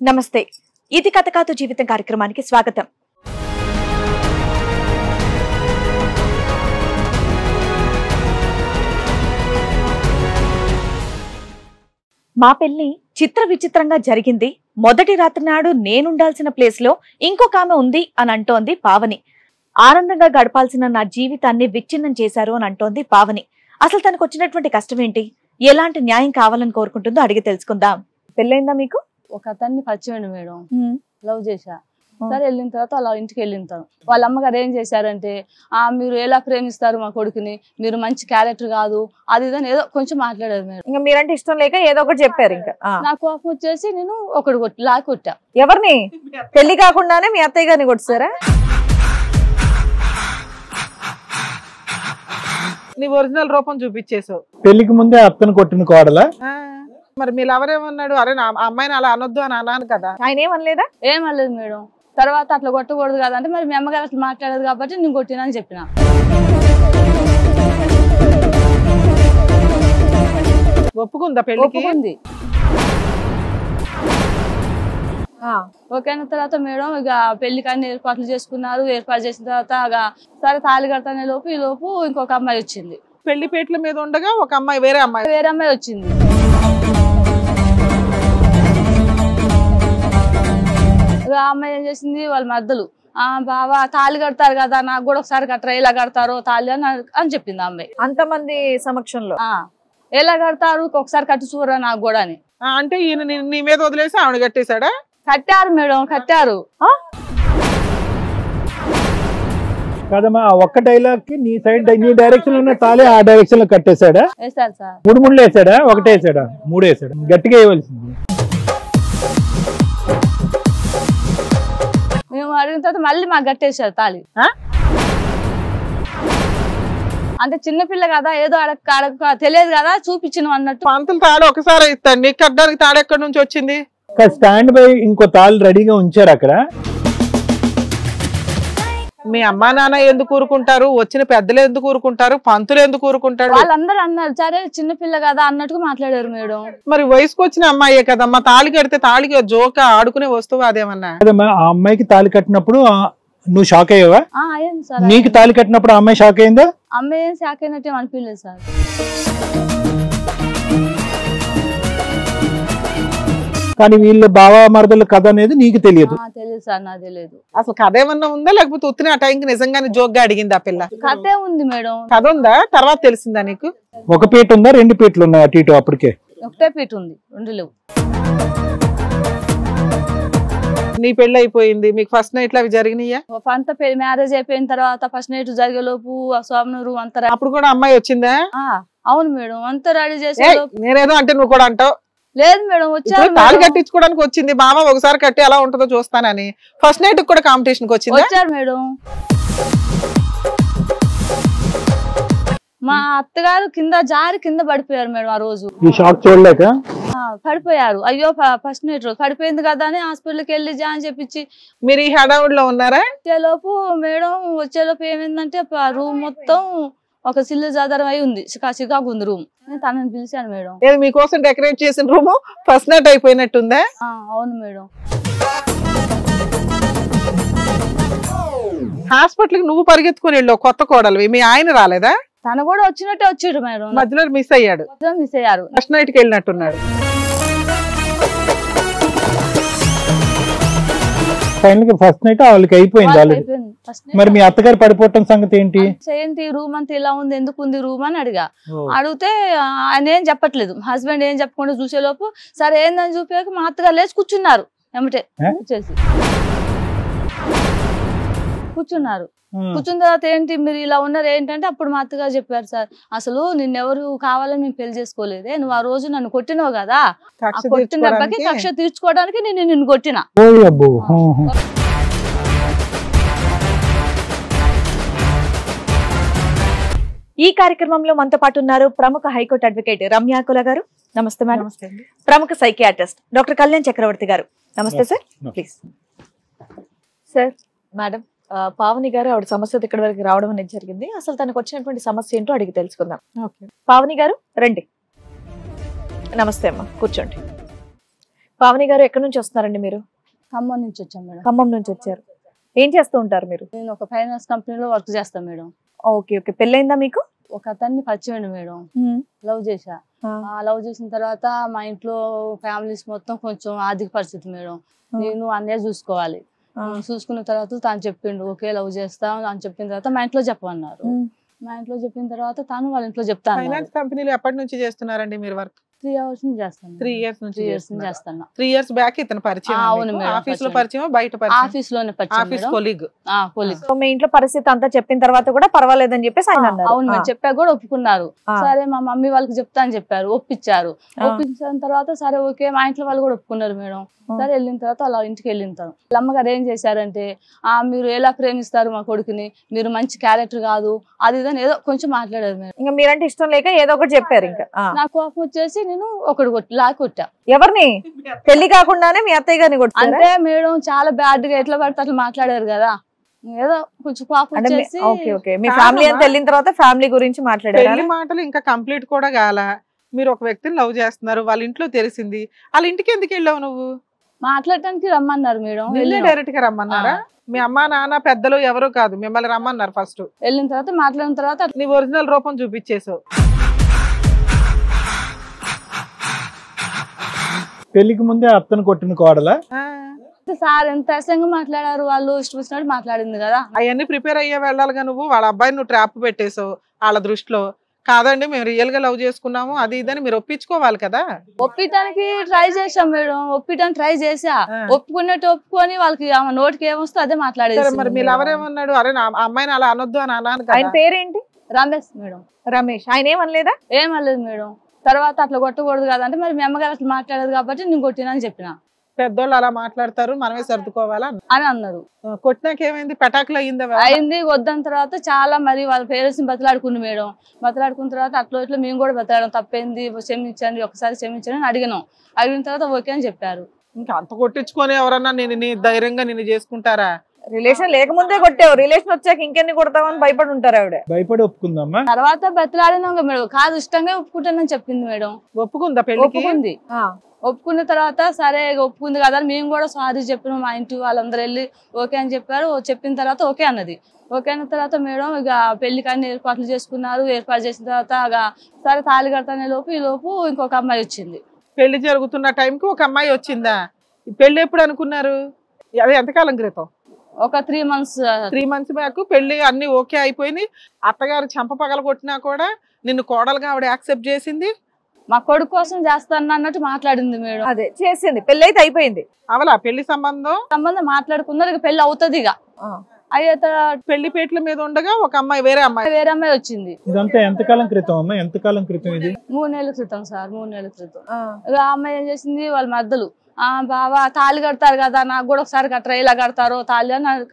నమస్తే. ఇది కథ కాదు జీవితం కార్యక్రమానికి స్వాగతం. మా పెళ్లి చిత్ర విచిత్రంగా జరిగింది. మొదటి రాత్రి నాడు నేనుండాల్సిన ప్లేస్ లో ఇంకొక ఆమె ఉంది అని అంటోంది పావని. ఆనందంగా గడపాల్సిన నా జీవితాన్ని విచ్ఛిన్నం చేశారు అని అంటోంది పావని. అసలు తనకు వచ్చినటువంటి కష్టం ఏంటి, ఎలాంటి న్యాయం కావాలని కోరుకుంటుందో అడిగి తెలుసుకుందాం. పెళ్ళైందా మీకు? ఒక అతన్ని పరిచయం మేడం, లవ్ చేశా. సరే వెళ్ళిన తర్వాత అలా ఇంటికి వెళ్ళింటాను. వాళ్ళ అమ్మగారు ఏం చేశారంటే, మీరు ఎలా ప్రేమిస్తారు మా కొడుకుని, మీరు మంచి క్యారెక్టర్ కాదు అది ఇదని ఏదో కొంచెం మాట్లాడారు మేడం. ఇంకా మీరంటే ఇష్టం లేక ఏదో ఒకటి చెప్పారు. ఇంకా నాకు కోపం వచ్చేసి నేను ఒకటి లాక్ కొట్టా. ఎవరిని? పెళ్లి కాకుండానే మీ అత్తయ్య గారిని కొట్టారా? నీ ఒరిజినల్ రూపం చూపించేసావు. పెళ్లికి ముందే అత్తను కొట్టిన కోడలా? మరి మీరు ఎవరేమన్నాడు? అరే నా అమ్మాయిని అలా అనొద్దు అని అన్నాను కదా. ఆయన ఏమనలేదా? ఏమనలేదు మేడం. తర్వాత అట్లా కొట్టకూడదు కదా అంటే, మరి మీ అమ్మగారు అట్లా మాట్లాడదు కాబట్టి నేను కొట్టినా అని చెప్పిన. ఒప్పుకుందా? పెళ్లికి ఒప్పుకుంది. ఓకేన తర్వాత మేడం ఇక పెళ్లికి అన్ని ఏర్పాట్లు చేసుకున్నారు. ఏర్పాటు చేసిన తర్వాత సరే తాళి కడతానే లోపు ఈ లోపు ఇంకొక అమ్మాయి వచ్చింది. పెళ్లి పేట్ల మీద ఉండగా ఒక అమ్మాయి వేరే అమ్మాయి వచ్చింది. ఇక అమ్మాయి ఏం చేసింది, వాళ్ళ మద్దలు బావా తాళి కడతారు కదా, నాకు కూడా ఒకసారి కట్టరా, ఎలా కడతారో తాళి అని చెప్పింది అమ్మాయి. అంతమంది సమక్షంలో ఎలా కడతారు ఒకసారి కట్టి చూడరా నాకు కూడా అని. అంటే ఈయన నీ మీద వదిలేసి ఆవిడ కట్టేశాడా? కట్టారు మేడం, కట్టారు. కాదమ్మా, ఒక్క డైలాగ్ కి నీ సైడ్ నీ డైరెక్షన్ లో ఉన్న తాళి ఆ డైరెక్షన్ లో కట్టేశాడా? వేసారు సార్. మూడు వేసాడా? ఒకటి వేసాడా? మూడు వేసాడా? గట్టిగా వేయవలసింది. మేము అడిగిన తర్వాత మళ్ళీ మాకు కట్టేశారు తాళి. అంటే చిన్నపిల్ల కదా, ఏదో అడగ తెలియదు కదా, చూపించిన అన్నట్టు. పంతులు తాడు ఒకసారి ఇస్తాడు, నీకు కట్టడానికి తాడు ఎక్కడి నుంచి వచ్చింది? స్టాండ్ బై ఇంకో తాళి రెడీగా ఉంచారు అక్కడ. మీ అమ్మా నాన్న ఎందుకు ఊరుకుంటారు? వచ్చిన పెద్దలు ఎందుకు ఊరుకుంటారు? పంతులు ఎందుకు ఊరుకుంటారు? వాళ్ళందరూ అన్నారు సరే చిన్నపిల్ల కదా అన్నట్టుగా మాట్లాడారు మేడం. మరి వయసుకు వచ్చిన అమ్మాయే కదమ్మా, తాళి కడితే తాళికి జోక ఆడుకునే వస్తువు అదేమన్నా? కదమ్మా, ఆ అమ్మాయికి తాళి కట్టినప్పుడు నువ్వు షాక్ అయ్యావా? అయ్యింది సార్. నీకు తాళి కట్టినప్పుడు ఆ అమ్మాయి షాక్ అయిందా? అమ్మాయి ఏం షాక్ అయినట్టు అనిపించలేదు సార్. కానీ వీళ్ళు బావా మరదల కథ అనేది నీకు తెలియదు? తెలియదు సార్, నాకు తెలియదు. అసలు కథ ఏమన్నా ఉందా, లేకపోతే ఉత్తిన ఆ టైంకి నిజంగానే జోక్గా అడిగింది ఆ పిల్ల? కథే ఉంది మేడం. కథ ఉందా? తర్వాత తెలిసిందా నీకు? ఒక పీట ఉందా, రెండు పీటలు ఉన్నాయి అటు ఇటు? అప్పటికే ఒకటే పీట ఉంది, రెండు లేవు. నీ పెళ్లి అయిపోయింది, మీకు ఫస్ట్ నైట్ అవి జరిగినాయా? అంత మ్యారేజ్ అయిపోయిన తర్వాత ఫస్ట్ నైట్ జరిగేలోపు స్వామినూరు అంతా. అప్పుడు కూడా అమ్మాయి వచ్చిందా? అవును మేడం, అంతా రెడీ చేసే. నేనేదో అంటే నువ్వు కూడా అంటావు. లేదు మేడం, వచ్చారు. తాళి కట్టించుకోవడానికి వచ్చింది బావ, ఒకసారి కట్టి ఎలా ఉంటుందో చూస్తానని ఫస్ట్ నైట్ కూడా కాంపిటీషన్ వచ్చింది. వచ్చారు మేడం. మా అత్తగారు కింద పడిపోయారు మేడం ఆ రోజు. ఈ షాక్ చూడలేక పడిపోయారు. అయ్యో ఫస్ట్ నైట్ రోజు పడిపోయింది కదా అని హాస్పిటల్కి వెళ్ళి జాయిన్ చేపించి. మీరు ఈ హడావుడిలో ఉన్నారా? వచ్చేలోపు మేడం వచ్చేలోపు ఏమైందంటే రూమ్ మొత్తం ఒక సిల్లు జాదరం అయి ఉంది, చికాకు ఉంది రూమ్. నేను తనని పిలిచాను మేడం. ఏది మీకోసం డెకరేట్ చేసిన రూమ్ ఫస్ట్ నైట్ అయిపోయినట్టుందా? అవును మేడం. హాస్పిటల్ కి నువ్వు పరిగెత్తుకుని వెళ్ళావు, కొత్త కోడలు. మీ ఆయన రాలేదా? తను కూడా వచ్చినట్టే వచ్చాడు మేడం. మధ్యలో మిస్ అయ్యాడు. మిస్ అయ్యారు. ఫస్ట్ నైట్ కి వెళ్ళినట్టున్నాడు. ఫస్ట్ నైట్ వాళ్ళకి అయిపోయింది ఆల్రెడీ. మరి మీ అత్తగారు పడిపోవటం సంగతి ఏంటి? ఏంటి రూమ్ అంతా ఇలా ఉంది, ఎందుకు ఉంది రూమ్ అని అడిగితే ఆయన ఏం చెప్పట్లేదు. హస్బెండ్ ఏం చెప్పకుండా చూసేలోపు సరే ఏందని చూపాక మా అత్తగారు లేచి కూర్చున్నారు. ఏమిటే వచ్చేసి కూర్చున్నారు. కూర్చున్న తర్వాత ఏంటి మీరు ఇలా ఉన్నారు ఏంటంటే, అప్పుడు మా అత్తగారు చెప్పారు సార్, అసలు నిన్నెవరు కావాలని మేము పెళ్లి చేసుకోలేదే, నువ్వు ఆ రోజు నన్ను కొట్టినావు కదా, కొట్టిన దెబ్బకి కక్ష తీర్చుకోవడానికి నేను నిన్ను కొట్టినా. ఈ కార్యక్రమంలో మనతో పాటు ఉన్నారు ప్రముఖ హైకోర్టు అడ్వకేట్ రమ్యాకుల గారు. నమస్తే మేడం. ప్రముఖ సైకియాట్రిస్ట్ డాక్టర్ కళ్యాణ్ చక్రవర్తి గారు. నమస్తే sir. Please sir. Madam, Pavani గారు ఆవిడ సమస్య ఇక్కడ వరకు రావడం అనేది జరిగింది. అసలు తనకు వచ్చినటువంటి సమస్య ఏంటో అడిగి తెలుసుకుందాం. పావని గారు రండి. నమస్తే అమ్మా, కూర్చోండి. పావని గారు ఎక్కడి నుంచి వస్తున్నారండి మీరు? ఖమ్మం నుంచి వచ్చాం మేడం. ఖమ్మం నుంచి వచ్చారు. ఏం చేస్తూ ఉంటారు మీరు? నేను ఒక ఫైనాన్స్ కంపెనీలో వర్క్ చేస్తాను మేడం. Okay okay. పెళ్ళైందా మీకు? ఒక అతన్ని పరిచయం మేడం, లవ్ చేశా. లవ్ చేసిన తర్వాత మా ఇంట్లో ఫ్యామిలీస్ మొత్తం కొంచెం ఆర్థిక పరిస్థితి మేడం. నేను అన్నయ్య చూసుకోవాలి. చూసుకున్న తర్వాత తను చెప్పిండు ఓకే లవ్ చేస్తాం అని చెప్పిన తర్వాత మా ఇంట్లో చెప్పమన్నారు. మా ఇంట్లో చెప్పిన తర్వాత తను వాళ్ళ ఇంట్లో చెప్తాను. ఫైనాన్స్ కంపెనీలో ఎప్పటి నుంచి చేస్తున్నారండి మీరు వర్క్? 3 years నుంచి చేస్తాను. 3 years నుంచి 3 years నుంచి చేస్తాను. 3 years బ్యాక్ ఇతను పరిచయం. అవును మేడం. ఆఫీస్ లో పరిచయం, బయట పరిచయం? ఆఫీస్ లోనే పరిచయం. Office colleague. కొలీగ్. సో మీ ఇంట్లో పరిస్థితి అంతా చెప్పిన తర్వాత కూడా పర్వాలేదని చెప్పేసి ఆయన అన్నారు. అవును మేము చెప్పా కూడా ఒప్పుకున్నారు. సరే మా మమ్మీ వాళ్ళకి చెప్తా అని చెప్పారు, ఒప్పించారు. ఒప్పించిన తర్వాత సరే ఓకే మా ఇంట్లో వాళ్ళు కూడా ఒప్పుకున్నారు మేడం. సరే వెళ్ళిన తర్వాత అలా ఇంటికి వెళ్ళిన తర్వాత వాళ్ళ అమ్మగారు ఏం చేశారంటే మీరు ఎలా ప్రేమిస్తారు మా కొడుకుని, మీరు మంచి క్యారెక్టర్ కాదు అది ఇదని ఏదో కొంచెం మాట్లాడారు మేడం. ఇంకా మీరంటే ఇష్టం లేక ఏదో ఒకటి చెప్పారు. ఇంకా నాకు కోపం వచ్చేసి నేను ఒకటి కొట్టా. ఎవరిని? పెళ్లి కాకుండానే మీ అత్తయ్య గారిని కొట్టారు? అంటే మేడం చాలా బ్యాడ్ గా ఎట్లా పడితే అట్లా మాట్లాడారు కదా, ఏదో కొంచెం కోపం వచ్చేసి. Okay okay. మీ ఫ్యామిలీ అంతా వెళ్ళిన తర్వాత ఫ్యామిలీ గురించి మాట్లాడారు. పెళ్లి మాటలు ఇంకా కంప్లీట్ కూడా కాల, మీరు ఒక వ్యక్తిని లవ్ చేస్తున్నారు, వాళ్ళ ఇంట్లో తెలిసింది, వాళ్ళ ఇంటికి ఎందుకు వెళ్ళావు నువ్వు? మాట్లాడటానికి రమ్మన్నారు మేడం. డైరెక్ట్ గా రమ్మన్నారా? మీ అమ్మా నాన్న పెద్దలు ఎవరు కాదు, మిమ్మల్ని రమ్మన్నారు. ఫస్ట్ వెళ్ళిన తర్వాత మాట్లాడిన తర్వాత నీ ఒరిజినల్ రూపం చూపించేసావు. పెళ్లికి ముందే అత్తను కొట్టిన కోడలా? సార్ ఎంత అసంగా మాట్లాడారు, వాళ్ళు ఇష్టం వచ్చినట్టు మాట్లాడింది కదా. అవన్నీ ప్రిపేర్ అయ్యే వెళ్ళాలిగా నువ్వు. వాళ్ళ అబ్బాయిని నువ్వు ట్రాప్ పెట్టేసావు వాళ్ళ దృష్టిలో. కాదండి మేము రియల్ గా లవ్ చేసుకున్నాము అది ఇదని మీరు ఒప్పించుకోవాలి కదా. ఒప్పించడానికి ట్రై చేసాం మేడం, ఒప్పించడానికి ట్రై చేసా. ఒప్పుకున్నట్టు ఒప్పుకొని వాళ్ళకి నోటికి ఏమొస్తే అదే మాట్లాడేది. మరి మీరు ఎవరేమన్నాడు? అరే నా అమ్మాయిని అలా అనొద్దు అని అన్నాను. ఆయన పేరేంటి? రమేష్ మేడం. రమేష్. ఆయన ఏమనలేదా? ఏమనలేదు మేడం. తర్వాత అట్లా కొట్టకూడదు కదంటే మరి మీ అమ్మగారు అట్లా మాట్లాడదు కాబట్టి నేను కొట్టినని చెప్పిన. పెద్దోళ్ళు అలా మాట్లాడతారు, మనమే సర్దుకోవాలా అని అన్నారు. కొట్టినాక ఏమైంది? పటాకులు అయిందా? అయింది. వద్దని తర్వాత చాలా మరి వాళ్ళ పేరెంట్స్ ని బతలాడుకుంది మేడం. బతలాడుకున్న తర్వాత అట్లా ఇట్లా మేము కూడా బతలాడడం తప్పైంది, క్షమించండి ఒకసారి క్షమించండి అని అడిగినాం. అడిగిన తర్వాత ఓకే అని చెప్పారు. ఇంకా అంత కొట్టించుకొని ఎవరన్నా నేను ధైర్యంగా నిన్ను చేసుకుంటారా? రిలేషన్ లేకముందే కొట్టావు, రిలేషన్ వచ్చాక ఇంకెన్ని కొడతావని భయపడి ఉంటారు ఆవిడ. భయపడి ఒప్పుకుందమ్మా. తర్వాత బతలాడినాక మేడం కాదు ఇష్టంగా ఒప్పుకుంటానని చెప్పింది మేడం. ఒప్పుకుందా? పెళ్లికి ఒప్పుకుంది. ఒప్పుకున్న తర్వాత సరే ఒప్పుకుంది కదా మేము కూడా సారీ చెప్పినాం. మా ఇంటి వాళ్ళందరూ వెళ్ళి ఓకే అని చెప్పారు. చెప్పిన తర్వాత ఓకే అన్నది. ఓకే అన్న తర్వాత మేడం ఇక పెళ్లికి అన్ని ఏర్పాట్లు చేసుకున్నారు. ఏర్పాటు చేసిన తర్వాత సరే తాళి కడతానే ఈ లోపు ఇంకొక అమ్మాయి వచ్చింది. పెళ్లి జరుగుతున్న టైంకి ఒక అమ్మాయి వచ్చిందా? పెళ్లి ఎప్పుడు అనుకున్నారు? అది ఎంతకాలం క్రితం? ఒక 3 months. 3 months బ్యాక్ పెళ్లి అన్ని ఓకే అయిపోయినాయి. అత్తగారు చెంప పగల కొట్టినా కూడా నిన్ను కోడలుగా ఆవిడ యాక్సెప్ట్ చేసింది. మా కొడుకు కోసం చేస్తాను అన్నట్టు మాట్లాడింది మేడం. అదే చేసింది. పెళ్లి అయితే అయిపోయింది. అవలా పెళ్లి సంబంధం మాట్లాడుకున్నారు. ఇక పెళ్లి అవుతుంది. ఇక అయితే పెళ్లి పేట్ల మీద ఉండగా ఒక అమ్మాయి వేరే అమ్మాయి వచ్చింది. ఇదంతా ఎంతకాలం క్రితం అమ్మా? ఎంతకాలం క్రితం ఇది? 3 నెలల క్రితం సార్. 3 నెలల క్రితం. ఇక అమ్మాయి ఏం చేసింది, వాళ్ళ మద్దలు బావా తాళి కడతారు కదా నాకు కూడా ఒకసారి కట్టరా, ఇలా కడతారో తాళి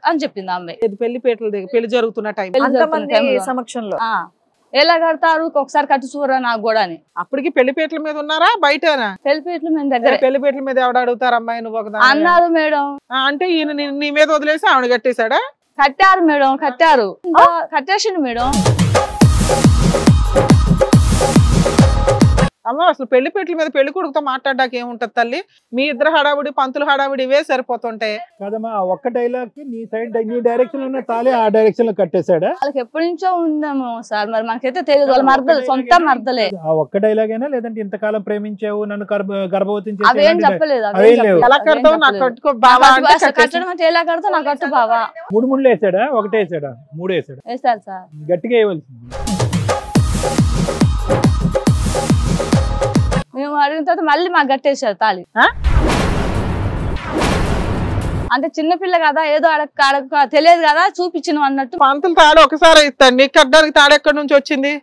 అని చెప్పింది అమ్మాయి. పెళ్లి పేటల దగ్గర పెళ్లి జరుగుతున్న టైం సమక్షంలో ఎలా కడతారు ఒకసారి కట్టు చూడరా నాకు కూడా అని. అప్పటికి పెళ్లిపేటల మీద ఉన్నారా బయటనా? పెళ్లిపేటలు మేము దగ్గర. పెళ్లిపేటల మీద ఎవడ అడుగుతారు అమ్మాయి నువ్వు ఒక అన్నారు మేడం. అంటే ఈయన నీ మీద వదిలేసి ఆవిడ కట్టేశాడా? కట్టారు మేడం, కట్టేసిండు మేడం. అమ్మ అసలు పెళ్లిపేటల మీద పెళ్లి కొడుకుతో మాట్లాడడానికి ఏముంటది తల్లి? మీ ఇద్దరు హడావుడి పంతులు హడావుడి ఇవే సరిపోతుంటాయి కదమ్మా. ఒక్క డైలాగ్ కి నీ సైడ్ నీ డైరెక్షన్ ఉన్న తాళి ఆ డైరెక్షన్ లో కట్టేశాడా? వాళ్ళకి ఎప్పటి నుంచో ఉందేమో సార్, మరి మనకైతే తెలియదు. వాళ్ళ మర్దలు, సొంత మర్దలే. ఆ ఒక్క డైలాగ్ అయినా లేదంటే ఇంతకాలం ప్రేమించావు నన్ను గర్భవతి అవేం చెప్పలేదు. ఎలా కడతావు నాకు కట్టుకో బావా కట్టడం అంటే ఎలా కడతావు నాకు కట్టు బావా. 3 ముళ్ళు వేసాడా? ఒకటే వేసాడా? 3 వేసాడా? వేసారు సార్. గట్టిగా వేయవలసింది. మేము అడిగిన తర్వాత మళ్ళీ మాకు కట్టేశారు తాళి. అంటే చిన్నపిల్ల కదా ఏదో అడగ తెలియదు కదా చూపించిన అన్నట్టు. పంతులు తాడు ఒకసారి ఇస్తాను, నీకు కట్టడానికి తాడు ఎక్కడి నుంచి వచ్చింది?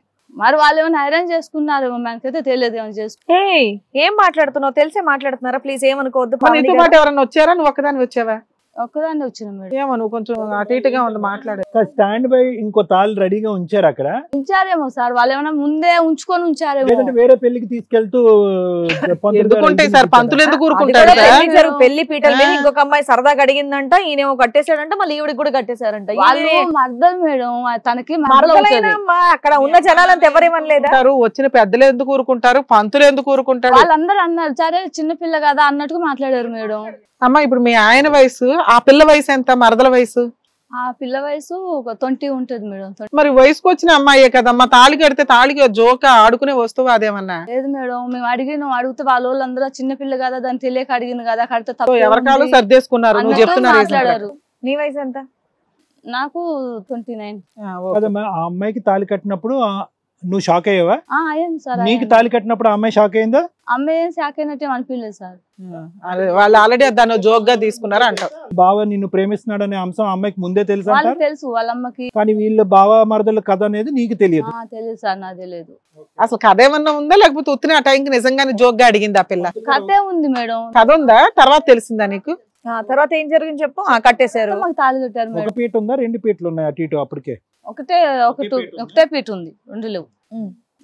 మరి వాళ్ళు ఏమైనా అరేంజ్ చేసుకున్నారు, మనకైతే తెలియదు ఏమైనా చేసుకున్నారు. ఏం మాట్లాడుతున్నావు? తెలిసే మాట్లాడుతున్నారా? ప్లీజ్ ఏమనుకోవద్దు. నీతో పాటు ఎవరన్నా వచ్చారా? నువ్వు ఒక్కదాని వచ్చావా? ఒక్కదాన్ని వచ్చిన మేడం. ఏమో నువ్వు కొంచెం అటు ఇటుగా ఉంది మాట్లాడే. స్టాండ్ బై ఇంకో తాళ్ళు రెడీగా ఉంచారు అక్కడ, ఉంచారేమో సార్, వాళ్ళు ఏమైనా ముందే ఉంచుకొని ఉంచారేమో. లేదంటే వేరే పెళ్లికి తీసుకెళ్తూ ఎందుకుంటాయి సార్, పంతులు ఎందుకు అది ఊరుకుంటారు కూడా కదా? పెళ్లి పెళ్లి పీటల మీద ఇంకొక అమ్మాయి సరదాగా అడిగిందంట, ఈయనేమో కట్టేశాడంట, మళ్ళీ ఈవిడికి కూడా కట్టేశారంట. వాళ్ళు మర్దలు మేడం, తనకి మరదలైనా అక్కడ ఉన్న జనాలంతా ఎవరేమనలేదా? ఉంటారు, వచ్చిన పెద్దలు ఎందుకు ఊరుకుంటారు, పంతులు ఎందుకు ఊరుకుంటారు? వాళ్ళందరూ అన్నారు సరే చిన్నపిల్ల కదా అన్నట్టుగా మాట్లాడారు మేడం. అమ్మా ఇప్పుడు మీ ఆయన వయసు, ఆ పిల్ల వయసు ఎంత, మరదల వయసు? ఆ పిల్ల వయసు ఒక 20 ఉంటది మేడం. మరి వయసుకు వచ్చిన అమ్మాయే కదమ్మా, తాళి కడితే తాళికి జోక ఆడుకునే వస్తువు అదేమన్నా? లేదు మేడం, మేము అడిగితే వాళ్ళందరూ చిన్నపిల్ల కదా దాన్ని తెలియక అడిగింది కదా, కడితే తప్పు ఎవరికాలు సర్దేసుకున్నారు, నువ్వు అన్నట్టు చెప్తున్నారు మాట్లాడారు. నీ వయసు ఎంత? నాకు 29. కదమ్మా. ఆ అమ్మాయికి తాళి కట్టినప్పుడు నువ్వు షాక్ అయ్యావా? అయ్యింది సార్. నీకు తాళి కట్టినప్పుడు ఆ అమ్మాయి షాక్ అయిందా? అమ్మాయి షాక్ అయినట్టు అనిపించలేదు సార్. వాళ్ళు ఆల్రెడీ దాన్ని జోక్ గా తీసుకున్నారు అంటారు. బావ నిన్ను ప్రేమిస్తున్నాడనే అంశం ఆ అమ్మాయికి ముందే తెలుసు అంటారు, తెలుసు వాళ్ళ అమ్మకి. కానీ వీళ్ళు బావ మరదల కథ అనేది నీకు తెలియదు. తెలియదు సార్, నాకు తెలియదు. అసలు కథ ఏమన్నా ఉందా, లేకపోతే ఉత్తిన ఆ టైంకి నిజంగానే జోక్ గా అడిగింది ఆ పిల్ల? కథే ఉంది మేడం. కథ ఉందా, తర్వాత తెలిసిందా నీకు? తర్వాత ఏం జరిగింది చెప్పు. కట్టేశారు. మాకు తాళి కట్టారు ఒక మేడం. పీట ఉందా, 2 పీటలు ఉన్నాయి అటు ఇటు? అప్పటికే ఒకటే పీట ఉంది, 2 లేవు.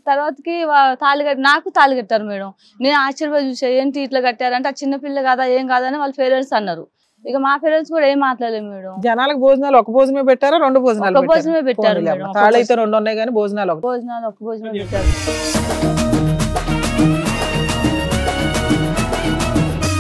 తర్వాతకి తాళి కట్టి నాకు తాళి కట్టారు మేడం. నేను ఆశ్చర్యపోయి చూసా, ఏంటి ఇట్లా కట్టారంటే ఆ చిన్నపిల్ల కదా ఏం కాదని వాళ్ళ పేరెంట్స్ అన్నారు. ఇక మా పేరెంట్స్ కూడా ఏం మాట్లాడలేదు మేడం. జనాలకు భోజనాలు ఒక భోజనమే పెట్టారా, 2 భోజనాలు? ఒక భోజనమే పెట్టారు మేడం. తాళి అయితే 2 ఉన్నాయి కానీ భోజనాలు ఒక భోజనమే పెట్టారు.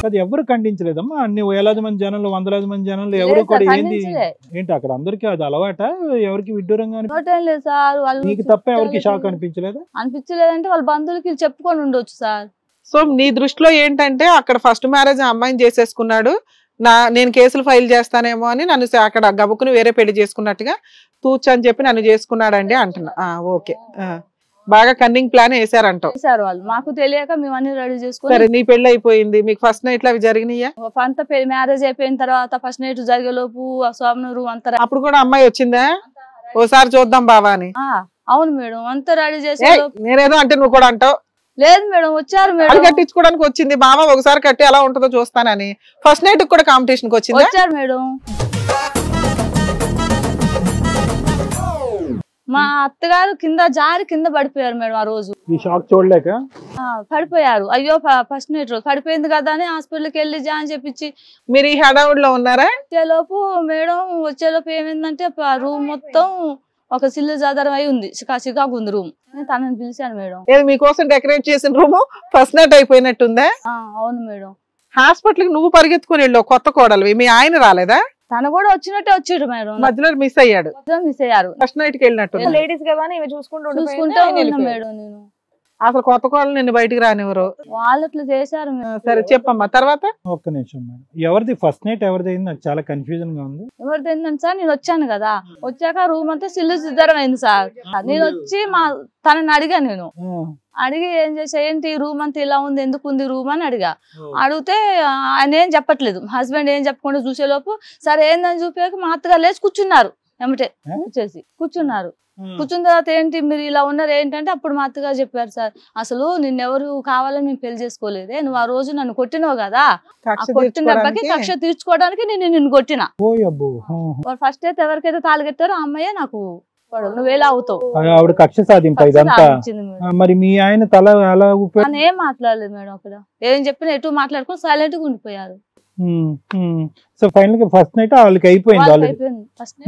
అది ఎవరు ఖండించలేదమ్మా? అన్ని వేలాది మంది జనాలు, వందలాది మంది జనాలు ఎవరు కూడా ఏంటి అక్కడ అందరికి అది అలవాట, ఎవరికి విడ్డూరంగా లేదు సార్. నీకు తప్ప ఎవరికి షాక్ అనిపించలేదు? అనిపించలేదంటే వాళ్ళ బంధువులకి చెప్పుకొని ఉండొచ్చు సార్. సో నీ దృష్టిలో ఏంటంటే అక్కడ ఫస్ట్ మ్యారేజ్ అమ్మాయిని చేసేసుకున్నాడు, నేను కేసులు ఫైల్ చేస్తానేమో అని నన్ను అక్కడ గబుకుని వేరే పెళ్లి చేసుకున్నట్టుగా తూచు అని చెప్పి నన్ను చేసుకున్నాడండి అంటున్నా. ఓకే, బాగా కన్నింగ్ ప్లాన్ వేసారంటావు. వాళ్ళు మాకు తెలియక మేము అన్ని రెడీ చేసుకుని. సరే, నీ పెళ్లి అయిపోయింది, మీకు ఫస్ట్ నైట్ అవి జరిగినాయా? అంత మ్యారేజ్ అయిపోయిన తర్వాత ఫస్ట్ నైట్ జరిగేలోపు స్వామినూరు అంతా. అప్పుడు కూడా అమ్మాయి వచ్చిందా, ఓసారి చూద్దాం బావా అని? అవును మేడం, అంతా రెడీ చేసి. నేనేదో అంటే నువ్వు కూడా అంటావు. లేదు మేడం, వచ్చారు మేడం. కట్టించుకోవడానికి వచ్చింది బావ, ఒకసారి కట్టి ఎలా ఉంటుందో చూస్తానని. ఫస్ట్ నైట్ కూడా కాంపిటీషన్ కి వచ్చింది. వచ్చారు మేడం. మా అత్తగారు కింద పడిపోయారు మేడం. ఆ రోజు ఈ షాక్ చూడలేక పడిపోయారు. అయ్యో ఫస్ట్ నైట్ రోజు పడిపోయింది కదా అని హాస్పిటల్కి వెళ్ళి అని చెప్పించి. మీరు ఈ హడావుడిలో ఉన్నారా? వచ్చేలోపు ఏమైందంటే రూమ్ మొత్తం ఒక సిల్లు జాదరం అయి ఉంది, చికాకు ఉంది రూమ్. తనని పిలిచాను మేడం. మీకోసం డెకరేట్ చేసిన రూమ్ ఫస్ట్ నైట్ అయిపోయినట్టుందా? అవును మేడం. హాస్పిటల్ కి నువ్వు పరిగెత్తుకుని వెళ్ళావు, కొత్త కోడలు. మీ ఆయన రాలేదా? తను కూడా వచ్చినట్టే వచ్చాడు మేడం. మధ్యలో మిస్ అయ్యారు. ఫస్ట్ నైట్ కి వెళ్ళినట్టు. లేడీస్ కదా చూసుకుంటూ ఉన్నా మేడం నేను. అసలు కొత్త కోడలు నిన్ను బయటికి రానివ్వరు. వాళ్ళు అట్లా చేశారు. సరే చెప్పమ్మా తర్వాత. ఒక్క నిమిషం మేడం, ఎవరిది ఫస్ట్ నైట్ ఎవరిది అయింది? నాకు చాలా కన్ఫ్యూజన్ గా ఉంది. ఎవరిది ఏంటంటే సార్, నేను వచ్చాను కదా, వచ్చాక రూమ్ అంతా సిల్లు సిద్ధరం అయింది సార్. నేను వచ్చి తనని అడిగా. నేను అడిగి ఏం చేసా, ఏంటి రూమ్ అంతా ఇలా ఉంది, ఎందుకు ఉంది రూమ్ అని అడిగితే ఆయన ఏం చెప్పట్లేదు. హస్బెండ్ ఏం చెప్పకుండా చూసేలోపు సరే ఏందని చూపాక మా అత్తగారు లేచి కూర్చున్నారు. ఎమ్మటే కూర్చున్నారు. కూర్చున్న తర్వాత ఏంటి మీరు ఇలా ఉన్నారు ఏంటంటే అప్పుడు మా అత్తగారు చెప్పారు, సార్ అసలు నిన్నెవరు కావాలని మేము పెళ్లి చేసుకోలేదే, నువ్వు ఆ రోజు నన్ను కొట్టినావు కదా, కొట్టిన దెబ్బకి కక్ష తీర్చుకోవడానికి నేను నిన్ను కొట్టినా. ఫస్ట్ అయితే ఎవరికైతే తాళి కట్టారో ఆ అమ్మాయే నాకు నువ్వేలా అవుతావు. ఆవిడ కక్ష సాధింప ఇదంతా. మరి మీ ఆయన తల అలా ఏం మాట్లాడలేదు మేడం. అక్కడ ఏం చెప్పినా ఎటు మాట్లాడుకుని సైలెంట్ గా ఉండిపోయారు. సో ఫైనల్ గా ఫస్ట్ నైట్ వాళ్ళకి అయిపోయింది.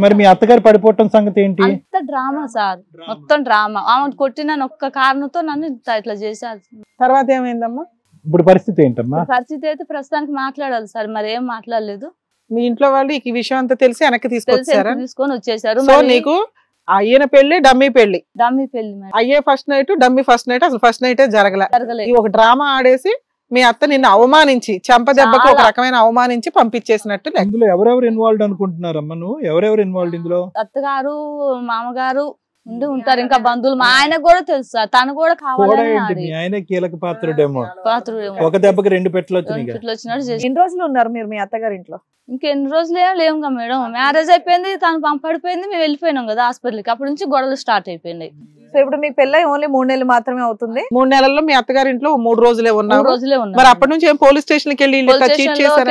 మరి మీ అత్తగారు పడిపోవటం సంగతి ఏంటి? అంత డ్రామా సార్, మొత్తం డ్రామా. ఆమె కొట్టిన ఒక్క కారణంతో నన్ను ఇట్లా చేశారు. తర్వాత ఏమైందమ్మా? ఇప్పుడు పరిస్థితి ఏంటమ్మా? పరిస్థితి అయితే ప్రస్తుతానికి మాట్లాడాలి సార్, మరి ఏం మాట్లాడలేదు. మీ ఇంట్లో వాళ్ళు ఈ విషయం అంతా తెలిసి వెనక్కి తీసుకొని వచ్చేసారు. నీకు అయ్యన పెళ్లి డమ్మీ పెళ్లి అయ్యే first night, dummy first night. అసలు ఫస్ట్ నైటే జరగలేదు. ఒక డ్రామా ఆడేసి మీ అత్త నిన్ను అవమానించి, చెంపదెబ్బకి ఒక రకమైన అవమానించి పంపించేసినట్టు. ఇందులో ఎవరెవరు ఇన్వాల్వ్డ్ అనుకుంటున్నారమ్మా నువ్వు? ఎవరెవరు ఇన్వాల్వ్డ్ ఇందులో? అత్తగారు, మామగారు ఉంటారు, ఇంకా బంధువులు. మా ఆయనకు కూడా తెలుసు సార్, తను కూడా కావాలని. ఆయన కీలక పాత్రుడేమో. ఒక దెబ్బకి 2 పెట్టలు వచ్చినట్టు. ఎన్ని రోజులు ఉన్నారు మీరు మీ అత్తగారి ఇంట్లో? ఇంకెన్ని రోజులు ఏం లేవు కదా మేడం. మ్యారేజ్ అయిపోయింది, తను పడిపోయింది, మేము వెళ్ళిపోయినాం కదా హాస్పిటల్కి. అప్పటి నుంచి గొడవలు స్టార్ట్ అయిపోయినాయి. సో ఇప్పుడు మీకు పెళ్ళై ఓన్లీ 3 నెలలు మాత్రమే అవుతుంది. 3 నెలల్లో మీ అత్తగారి ఇంట్లో 3 రోజులే ఉన్నావు. 3 రోజులే ఉన్నా. మరి అప్పటి నుంచి ఏం పోలీస్ స్టేషన్ కి వెళ్ళి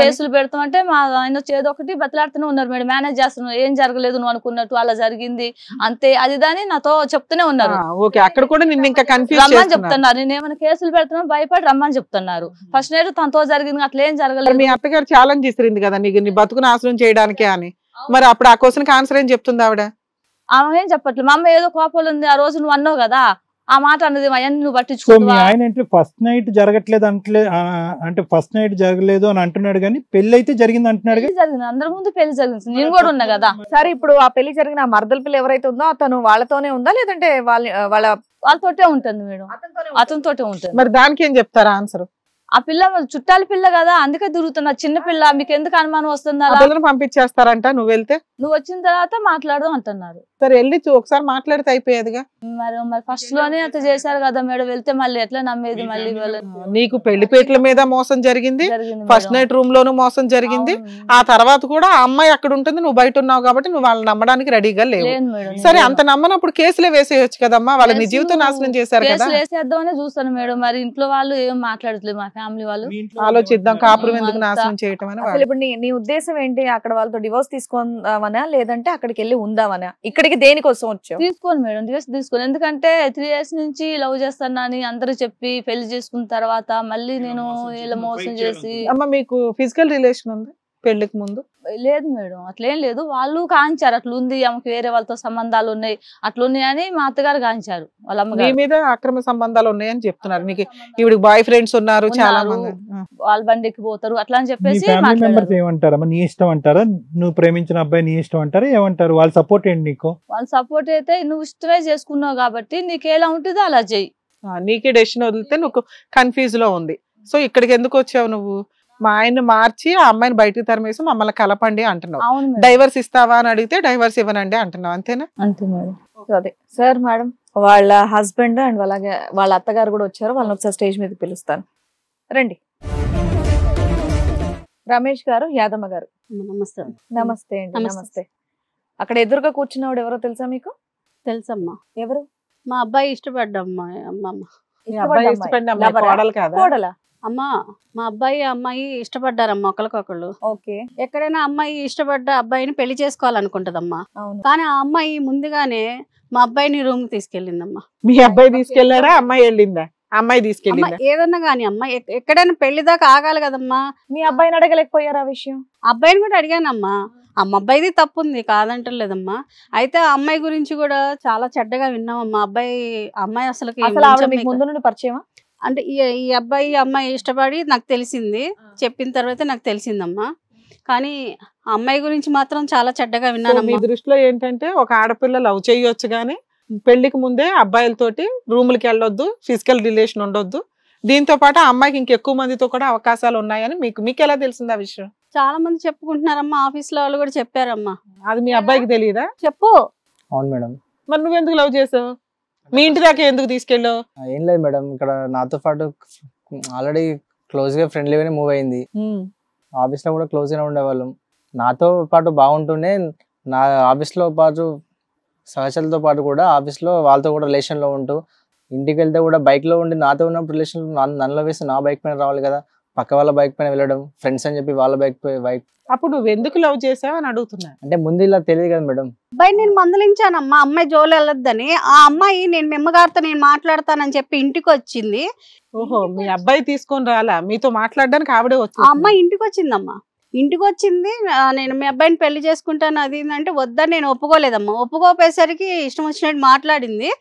కేసులు పెడతామంటే మా ఆయన చేదో ఒకటి బతలాడుతూనే ఉన్నారు మేడం. మేనేజ్ చేస్తున్నావు, ఏం జరగలేదు నువ్వు అనుకున్నట్టు, అలా జరిగింది అంతే అది దాని నాతో చెప్తూనే ఉన్నారు. ఓకే, అక్కడ కూడా నిన్ను ఇంకా కన్ఫ్యూజ్ రమ్మని చెప్తున్నారు. నేను ఏమైనా కేసులు పెడుతున్నా భయపడి రమ్మని చెప్తున్నారు. ఫస్ట్ నైట్ తనతో జరిగింది, అట్లా ఏం జరగలేదు. మీ అత్తగారు ఛాలెంజ్ ఇస్తుంది కదా నీకు, నీ బతుకు నాశనం చేయడానికే అని. మరి అప్పుడు ఆ క్వశ్చన్ కి ఆన్సర్ ఏం చెప్తుంది ఆవిడ? ఆమె ఏం చెప్పట్లేదు. మా అమ్మ ఏదో కోపాలు ఉంది, ఆ రోజు నువ్వు అన్నావు కదా ఆ మాట అన్నది, అవన్నీ నువ్వు సో మీ పట్టించుకుంటావా? ఆయన అంటే ఫస్ట్ నైట్ జరగట్లేదు అంటే ఫస్ట్ నైట్ జరగలేదు అని అంటున్నాడు, కానీ పెళ్లి అయితే జరిగింది అంటున్నాడు. పెళ్లి జరిగింది, అందరి ముందు పెళ్లి జరిగింది, నేను కూడా ఉన్నా కదా. సరే ఇప్పుడు ఆ పెళ్లి జరిగిన ఆ మరదల పిల్ల ఎవరైతే ఉందో అతను వాళ్ళతోనే ఉందా లేదంటే వాళ్ళతోటే ఉంటుంది మేడం, అతనితోటే ఉంటుంది. మరి దానికి ఏం చెప్తారా ఆన్సర్? ఆ పిల్ల చుట్టాల పిల్ల కదా, అందుకే తిరుగుతున్నా. చిన్న పిల్ల, మీకు ఎందుకు అనుమానం వస్తుంది? ఆ పిల్లని పంపించేస్తారంట నువ్వు వెళ్తే? నువ్వు వచ్చిన తర్వాత మాట్లాడదాం అంటున్నారు. సరే వెళ్ళి ఒకసారి మాట్లాడితే అయిపోయేదిగా. మరి ఫస్ట్ లోనే అట్లా చేశారు కదా మేడం, వెళ్తే మళ్ళీ ఎట్లా నమ్మేది? మళ్ళీ నీకు పెళ్లిపేట్ల మీద మోసం జరిగింది, ఫస్ట్ నైట్ రూమ్ లోను మోసం జరిగింది. ఆ తర్వాత కూడా ఆ అమ్మాయి అక్కడ ఉంటుంది, నువ్వు బయట ఉన్నావు కాబట్టి నువ్వు వాళ్ళని నమ్మడానికి రెడీగా లేవు. సరే అంత నమ్మనప్పుడు కేసులే వేసేయచ్చు కదమ్మా, వాళ్ళ నీ జీవితం నాశనం చేశారు కదా. కేసులు వేసేద్దామనే చూస్తాను మేడం. మరి ఇంట్లో వాళ్ళు ఏం మాట్లాడట్లేదు, మా ఫ్యామిలీ వాళ్ళు. ఆలోచిద్దాం కాపురం ఎందుకు నాశనం చేయటం అని. అసలు ఇప్పుడు నీ ఉద్దేశం ఏంటి? అక్కడ వాళ్ళతో డివోర్స్ తీసుకుందామనా లేదంటే అక్కడికి వెళ్ళి ఉందామనా? ఇక్కడికి దేనికోసం వచ్చావు? తీసుకోను మేడం, తీసుకోను. ఎందుకంటే 3 years నుంచి లవ్ చేస్తాను అని అందరూ చెప్పి పెళ్లి చేసుకున్న తర్వాత మళ్ళీ నేను ఇలా మోసం చేసి. అమ్మ మీకు ఫిజికల్ రిలేషన్ ఉంది పెళ్లికి ముందు? లేదు మేడం, అట్లేం లేదు. వాళ్ళు కాంచారు అట్లా ఉంది, ఆమెకి వేరే వాళ్ళతో సంబంధాలు ఉన్నాయి అట్లున్నాయి అని మా అత్తగారు కాంచారు. వాళ్ళ అమ్మగారు మీద అక్రమ సంబంధాలు ఉన్నాయని చెప్తున్నారు. మీకు ఈవిడ బాయ్ ఫ్రెండ్స్ ఉన్నారు చాలా మంది, వాళ్ళ బండికి పోతారు అట్లా అని చెప్పేసి ఏమంటారమ్మా? నీ ఇష్టం అంటారా? నువ్వు ప్రేమించిన అబ్బాయి నీ ఇష్టం అంటారా? ఏమంటారు వాళ్ళ సపోర్ట్ ఏంటి నీకు? వాళ్ళ సపోర్ట్ అయితే నువ్వు ఇష్టమే చేసుకున్నావు కాబట్టి నీకు ఎలా ఉంటుందో అలా చెయ్యి. నీకే డెసిషన్ వదిలితే నువ్వు కన్ఫ్యూజ్ లో ఉంది. సో ఇక్కడికి ఎందుకు వచ్చావు నువ్వు? మా ఆయన్ని మార్చి ఆ అమ్మాయిని బయటకు తరిమేసి మమ్మల్ని కలపండి అంటున్నావు. డైవర్స్ ఇస్తావా అని అడిగితే డైవర్స్ ఇవ్వనండి అంటున్నావు, అంతేనా? అంతే మేడం. అదే సార్ మేడం, వాళ్ళ హస్బెండ్ అండ్ అలాగే వాళ్ళ అత్తగారు కూడా వచ్చారు. వాళ్ళని ఒకసారి స్టేజ్ మీద పిలుస్తాను, రండి. రమేష్ గారు, యాదమ్మ గారు, నమస్తే. నమస్తే అండి. నమస్తే. అక్కడ ఎదురుగా కూర్చున్నవాడు ఎవరో తెలుసా మీకు? తెలుసమ్మా. ఎవరు? మా అబ్బాయి ఇష్టపడ్డమ్మా. అమ్మమ్మ కోడలా? అమ్మా మా అబ్బాయి అమ్మాయి ఇష్టపడ్డారమ్మా ఒకరికొకళ్ళు. ఓకే. ఎక్కడైనా అమ్మాయి ఇష్టపడ్డ అబ్బాయిని పెళ్లి చేసుకోవాలనుకుంటదమ్మా. కానీ ఆ అమ్మాయి ముందుగానే మా అబ్బాయిని రూమ్ కి తీసుకెళ్ళిందమ్మా. మీ అబ్బాయి తీసుకెళ్లాడా? అమ్మాయి వెళ్ళిందా? అమ్మాయి తీసుకెళ్ళిందా? ఏదన్నా గానీ అమ్మాయి ఎక్కడైనా పెళ్లి దాకా ఆగాలి కదమ్మా. మీ అబ్బాయిని అడగలేకపోయారా ఆ విషయం? అబ్బాయిని కూడా అడిగానమ్మా. అబ్బాయిది తప్పు ఉంది కాదంటలేదమ్మా. అయితే ఆ అమ్మాయి గురించి కూడా చాలా చెడ్డగా విన్నామమ్మా. అమ్మాయి అసలు ముందు నుండి పరిచయమా? అంటే ఈ అబ్బాయి అమ్మాయి ఇష్టపడి నాకు తెలిసింది, చెప్పిన తర్వాత నాకు తెలిసిందమ్మా. కానీ అమ్మాయి గురించి మాత్రం చాలా చెడ్డగా విన్నాను. మీ దృష్టిలో ఏంటంటే ఒక ఆడపిల్ల లవ్ చేయొచ్చు కానీ పెళ్లికి ముందే అబ్బాయిలతోటి రూములకి వెళ్ళొద్దు, ఫిజికల్ రిలేషన్ ఉండొద్దు, దీంతో పాటు ఆ అమ్మాయికి ఇంకెక్కువ మందితో కూడా అవకాశాలు ఉన్నాయని మీకు ఎలా తెలిసింది ఆ విషయం? చాలా మంది చెప్పుకుంటున్నారమ్మా, ఆఫీస్ లో వాళ్ళు కూడా చెప్పారమ్మా. అది మీ అబ్బాయికి తెలియదా? చెప్పు. అవును మేడం. మరి నువ్వెందుకు లవ్ చేసావు? మీ ఇంటి దాకా ఎందుకు తీసుకెళ్ళావు? ఏం లేదు మేడం, ఇక్కడ నాతో పాటు ఆల్రెడీ క్లోజ్ గా ఫ్రెండ్లీగానే మూవ్ అయింది. ఆఫీస్ లో కూడా క్లోజ్ గానే ఉండేవాళ్ళం. నాతో పాటు బాగుంటూనే నా ఆఫీస్ లో పాటు సహచరులతో పాటు కూడా ఆఫీస్ లో వాళ్ళతో కూడా రిలేషన్ లో ఉంటూ ఇంటికి వెళ్తే కూడా బైక్ లో ఉండి నాతో ఉన్న రిలేషన్ నన్నులో వేసి నా బైక్ పైన రావాలి కదా, పక్క వాళ్ళ బైక్ పైన వెళ్ళడం, ఫ్రెండ్స్ అని చెప్పి వాళ్ళ బైక్. అప్పుడు నువ్వు ఎందుకు లవ్ చేసావు అని అడుగుతున్నా. అంటే ముందు ఇలా తెలియదు కదా మేడం. అబ్బాయి నేను మందలించానమ్మా, అమ్మాయి జోలు వెళ్ళొద్దని. ఆ అమ్మాయి నేను మెమ్మగారితో నేను మాట్లాడతానని చెప్పి ఇంటికి వచ్చింది. ఓహో, మీ అబ్బాయి తీసుకొని రాలా, మీతో మాట్లాడడానికి ఆవిడే వచ్చింది? ఆ అమ్మాయి ఇంటికి వచ్చిందమ్మా. ఇంటికి వచ్చింది, నేను మీ అబ్బాయిని పెళ్లి చేసుకుంటాను అది అంటే వద్దని నేను ఒప్పుకోలేదమ్మా. ఒప్పుకోపోయేసరికి ఇష్టం వచ్చినట్టు మాట్లాడింది.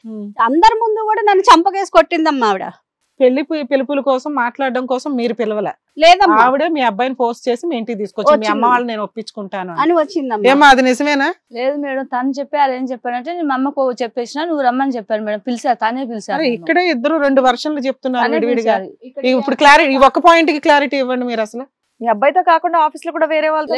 అందరి ముందు కూడా నన్ను చంపకేసి కొట్టిందమ్మా ఆవిడ. పెళ్లి పిలుపుల కోసం మాట్లాడడం కోసం మీరు పిలవలే? లేదమ్మా, ఆవిడే మీ అబ్బాయిని పోస్ట్ చేసి మీ ఇంటికి తీసుకొచ్చి మీ అమ్మ వాళ్ళు నేను ఒప్పించుకుంటాను అని వచ్చిందమ్మా. ఏమా అది నిజమేనా? లేదు మేడం, తను చెప్పారు. ఏం చెప్పారంటే నేను మా అమ్మకు చెప్పేసిన నువ్వు రమ్మని చెప్పారు మేడం. పిలిచారు, తనే పిలిచారు. ఇక్కడే ఇద్దరు 2 వర్షన్లు చెప్తున్నారు విడివిడిగా. ఇప్పుడు క్లారిటీ, ఈ ఒక్క పాయింట్ కి క్లారిటీ ఇవ్వండి మీరు. అసలు మీ అబ్బాయితో కాకుండా ఆఫీస్ లో కూడా వేరే వాళ్ళు?